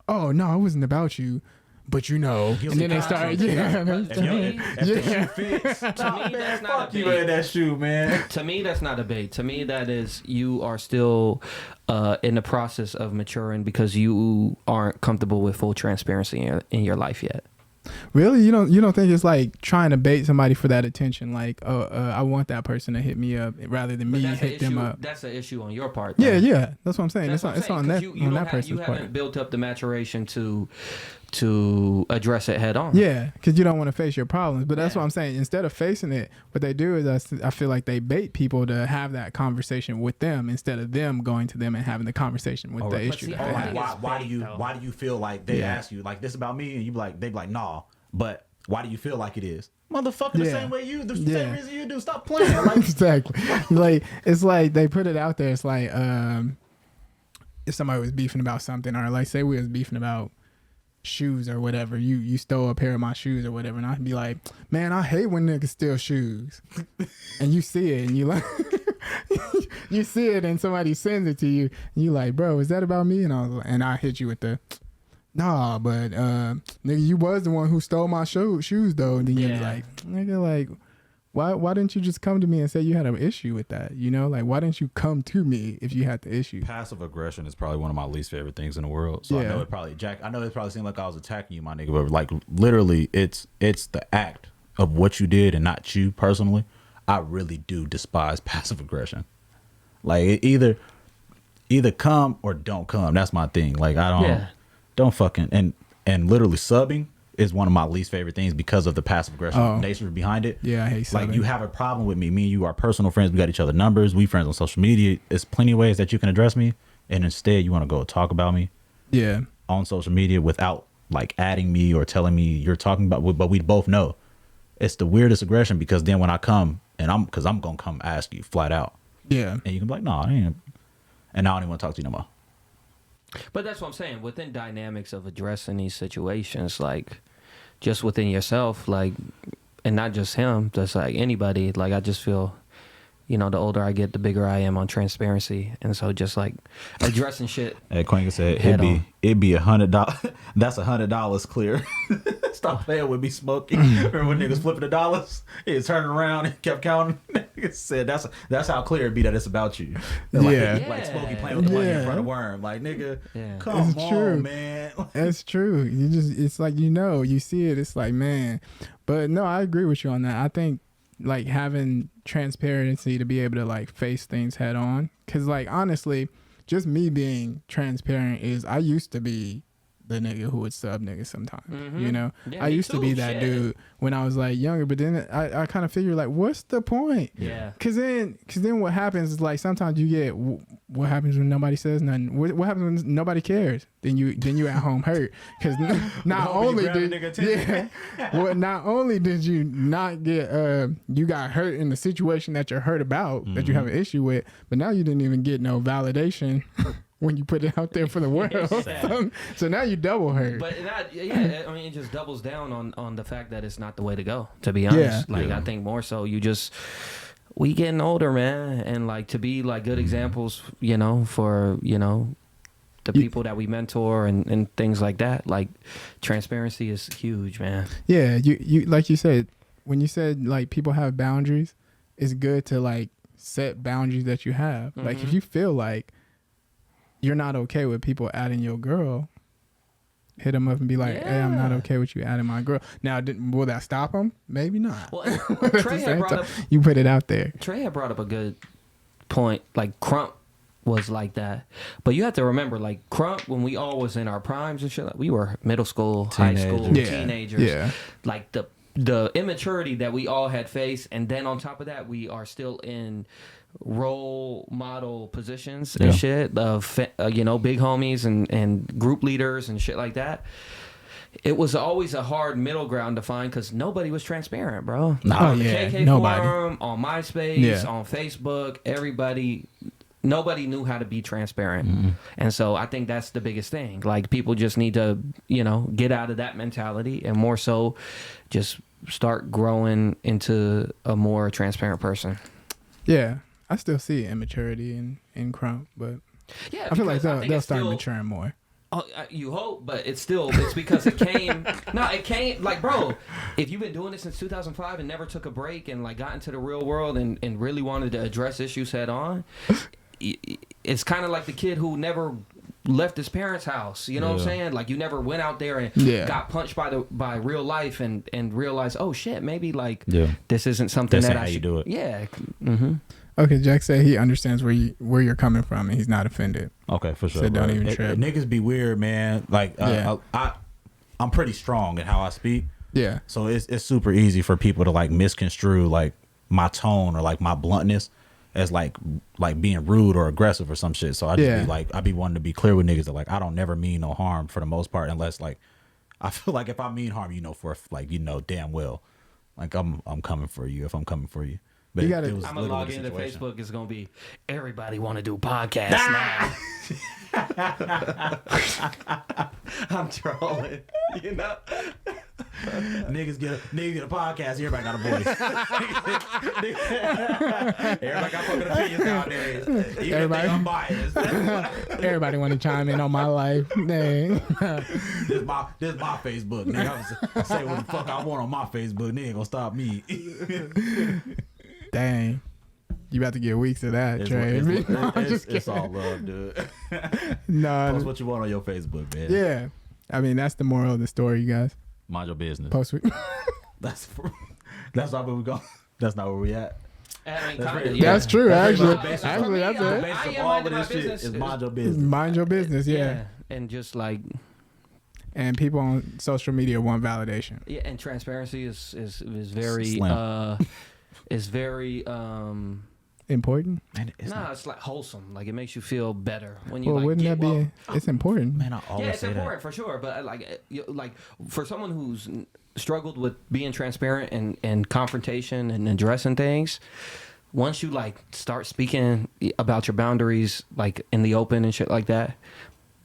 oh, no, it wasn't about you. But and then they start, if the shoe fits, to me, that's not a bait. You in that shoe, man. To me, that's not a bait. To me, that is you are still in the process of maturing because you aren't comfortable with full transparency in your life yet. Really? You don't think it's like trying to bait somebody for that attention? Like, I want that person to hit me up rather than me hit them up. That's an issue on your part. Though. Yeah. That's what I'm saying. It's on that person's part. You haven't built up the maturation to address it head on. Yeah, because you don't want to face your problems. But that's what I'm saying. Instead of facing it, what they do is I feel like they bait people to have that conversation with them instead of them going to them and having the conversation with the issue. Why do you feel like they ask you like this about me, and they be like, nah, but why do you feel like it is? Motherfucker, the same way you, the same reason you do. Stop playing. Like, exactly. Like, it's like they put it out there. It's like if somebody was beefing about something, or like say we was beefing about shoes or whatever, you stole a pair of my shoes or whatever, and I'd be like, man, I hate when niggas steal shoes. And you see it and you like you see it and somebody sends it to you and you like, bro, is that about me? And I hit you with the nah, but nigga, you was the one who stole my shoes though. And then you'd be like, nigga, like, why didn't you just come to me and say you had an issue with that? Like, why didn't you come to me if you had the issue? Passive aggression is probably one of my least favorite things in the world. So I know it probably seemed like I was attacking you, my nigga, but like literally it's the act of what you did and not you personally. I really do despise passive aggression. Like either come or don't come. That's my thing. Like I don't fucking and literally subbing is one of my least favorite things because of the passive aggressive nature behind it. Yeah, I hate subbing. Like you have a problem with me. Me and you are personal friends. We got each other numbers. We friends on social media. There's plenty of ways that you can address me, and instead you want to go talk about me. Yeah. On social media without like adding me or telling me you're talking about. But we both know it's the weirdest aggression, because then when I come and I'm gonna come ask you flat out. Yeah. And you can be like, no, I ain't. And I don't even want to talk to you no more. But that's what I'm saying. Within dynamics of addressing these situations, like just within yourself, like and not just him, just like anybody. Like I just feel, you know, the older I get, the bigger I am on transparency, and so just like addressing shit. Hey, Quentin said it'd be $100. That's $100 clear. Stop playing with me, Smokey. Remember when niggas flipping the dollars? He turning around and kept counting. Niggas said that's how clear it be that it's about you. Like, like Smokey playing with the money in front of Worm. Like nigga, come on, true. Man. That's true. It's like you see it. It's like, man. But no, I agree with you on that. I think like having transparency to be able to like face things head on, because like honestly, just me being transparent is I used to be the nigga who would sub niggas sometimes, you know. I used to be that dude when I was like younger, but then I kind of figured like, what's the point? Cause then what happens is like sometimes you get what happens when nobody says nothing. What happens when nobody cares? Then you at home hurt, cause not only did you not get you got hurt in the situation that you're hurt about, that you have an issue with, but now you didn't even get no validation when you put it out there for the world. So now you double hurt. But I mean, it just doubles down on the fact that it's not the way to go, to be honest. I think more so we getting older, man, and like to be like good examples, you know, for, you know, the people that we mentor and things like that. Like transparency is huge, man. Yeah, you like you said, when you said like people have boundaries, it's good to like set boundaries that you have. Like if you feel like you're not okay with people adding your girl, hit them up and be like, hey, I'm not okay with you adding my girl. Now, will that stop them? Maybe not. Well, Trey had brought up, you put it out there. Trey had brought up a good point. Like Crump was like that, but you have to remember, like Crump, when we all was in our primes and shit, like, we were middle school, high school, teenagers. Yeah. Like the immaturity that we all had faced, and then on top of that, we are still in role model positions and shit of you know, big homies and group leaders and shit like that. It was always a hard middle ground to find because nobody was transparent, bro. On the KK forum, on MySpace, on Facebook, nobody knew how to be transparent. And so I think that's the biggest thing. Like people just need to, you know, get out of that mentality and more so just start growing into a more transparent person. Yeah. I still see immaturity in Crump, but I feel like they'll start maturing more. Oh, you hope, but it's because it came. It came like, bro, if you've been doing this since 2005 and never took a break and like got into the real world and really wanted to address issues head on, it's kind of like the kid who never left his parents' house. You know what I'm saying? Like you never went out there and got punched by real life and realized, oh shit, maybe like this isn't something that I should do it. Yeah. Okay, Jack said he understands where you're coming from and he's not offended. Okay, for sure. So don't even trip. Niggas be weird, man. Like I'm pretty strong in how I speak. Yeah. So it's super easy for people to like misconstrue like my tone or like my bluntness as like being rude or aggressive or some shit. So I just be like, I be wanting to be clear with niggas that like I don't never mean no harm for the most part, unless like I feel like if I mean harm, you know, for like, you know damn well, like I'm coming for you if I'm coming for you. But I'm gonna log into Facebook. It's gonna be everybody want to do podcasts now. I'm trolling, you know. Niggas get a podcast. Everybody got a voice. Everybody got fucking opinions nowadays. Even if they unbiased. Everybody want to chime in on my life. Dang. This my Facebook. Nigga, I say what the fuck I want on my Facebook. Nigga ain't gonna stop me. Dang. You about to get weeks of that, Trey. It's all love, dude. No. Post what you want on your Facebook, man. Yeah. I mean, that's the moral of the story, you guys. Mind your business. Post That's not where we go. That's not where we at. That's true, actually. Actually, that's it. The basis of all of this shit is mind your business. Mind your business, yeah. And just like... And people on social media want validation. Yeah, and transparency is very... It's very important. Man, it's like wholesome. Like it makes you feel better when you. Well, like, wouldn't that be? It's important. Man, I always it's say important for sure. But like for someone who's struggled with being transparent and confrontation and addressing things, once you like start speaking about your boundaries like in the open and shit like that,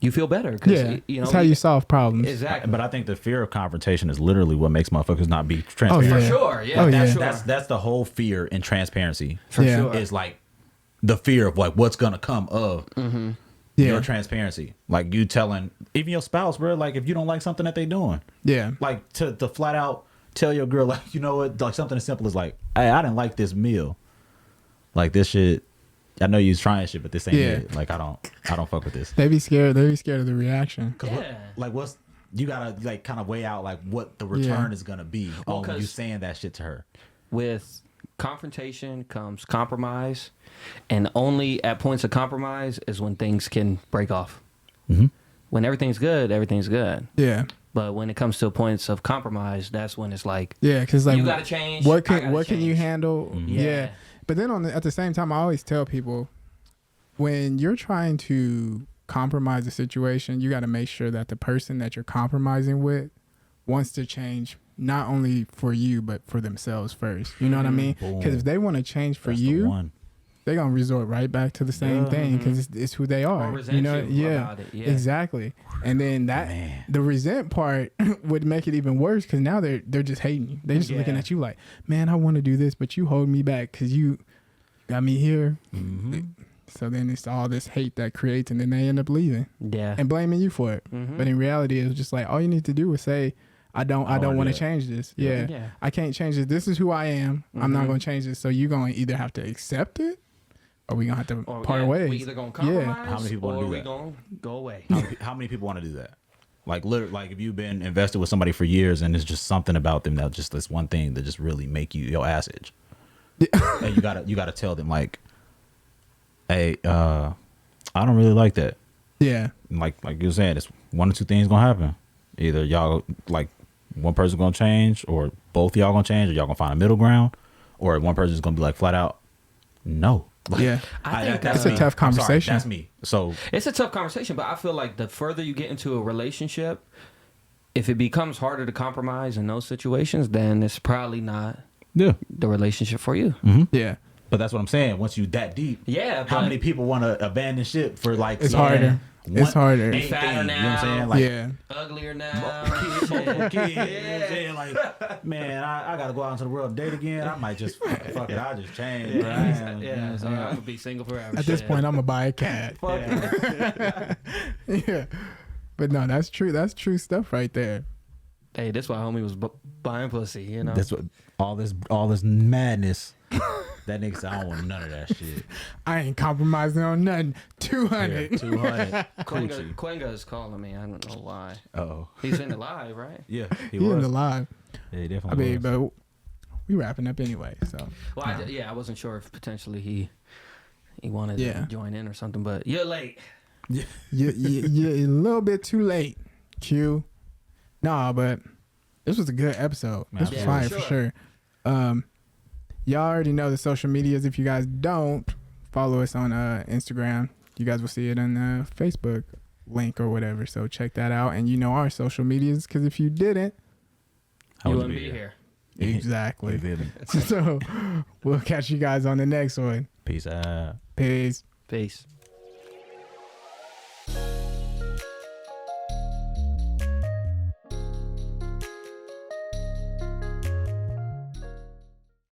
you feel better. 'Cause, Yeah, you know, it's how you solve problems. Exactly. But I think the fear of confrontation is literally what makes motherfuckers not be transparent. yeah. For sure. Yeah. Oh, that's, yeah. That's the whole fear in transparency. For Yeah. sure. Is like the fear of like what's gonna come of Yeah. your transparency. Like you telling even your spouse, bro, like if you don't like something that they doing, Yeah. like to flat out tell your girl, like, you know what, like something as simple as like, hey, I didn't like this meal. Like this shit, I know you was trying shit, but this ain't it. Like I don't fuck with this. They be scared. They be scared of the reaction. What's you gotta like kind of weigh out like what the return is gonna be on you saying that shit to her. With confrontation comes compromise, and only at points of compromise is when things can break off. When everything's good, everything's good. Yeah. But when it comes to points of compromise, that's when it's like, Yeah, because like you gotta change. What I can gotta you change. handle? Yeah. But then at the same time, I always tell people when you're trying to compromise a situation, you got to make sure that the person that you're compromising with wants to change, not only for you but for themselves first. You know what I mean? Because if they want to change for you, they're gonna resort right back to the same thing because it's who they are. resent You know? you Yeah, about it, yeah. exactly. And then the resent part would make it even worse because now they're just hating you. They're just looking at you like, man, I want to do this, but you hold me back because you got me here. So then it's all this hate that creates, and then they end up leaving. Yeah. And blaming you for it. But in reality, it's just like all you need to do is say, I don't want to change this. Yeah. I can't change this. This is who I am. I'm not going to change this. So you're going to either have to accept it or we're going to have to part ways. We either going to compromise How many people or wanna do we that? going to go away. How many people want to do that? Like literally, like if you've been invested with somebody for years and it's just something about them that just this one thing that just really make you your ass itch. And you gotta tell them like, hey, I don't really like that. Yeah. And like you were saying, it's one or two things gonna happen. Either y'all like one person gonna change, or both y'all gonna change, or y'all gonna find a middle ground, or one person's gonna be like flat out, no. Like, Yeah. I think that's a tough conversation. That's me. So it's a tough conversation, but I feel like the further you get into a relationship, if it becomes harder to compromise in those situations, then it's probably not the relationship for you. Yeah. but that's what I'm saying. Once you that deep, how many people want to abandon shit for like? It's harder. It's harder. They fatter now. You know what I'm saying? Like, Yeah. Uglier now. kids, multiple kids. You know what I'm saying? Like, man, I gotta go out into the world and date again. I might just fuck it. I'll just change. Bro. Yeah, so I'm gonna be single forever. At this point, I'm gonna buy a cat. Yeah. But no, that's true. That's true stuff right there. Hey, that's why homie was buying pussy. You know. That's what all this madness. That nigga said, I don't want none of that shit. I ain't compromising on nothing. 200. Yeah, 200. Quenga is calling me. I don't know why. Oh, He's in the live, right? yeah, He in the live. Yeah, he I definitely. mean, but we wrapping up anyway. So. Well, I wasn't sure if potentially he wanted to join in or something, but you're late. You're a little bit too late, Q. Nah, but this was a good episode. This was fire for sure. Y'all already know the social medias. If you guys don't, follow us on Instagram. You guys will see it on the Facebook link or whatever. So check that out. And you know our social medias, because if you didn't, You wouldn't be here. Exactly. So we'll catch you guys on the next one. Peace out. Peace. Peace.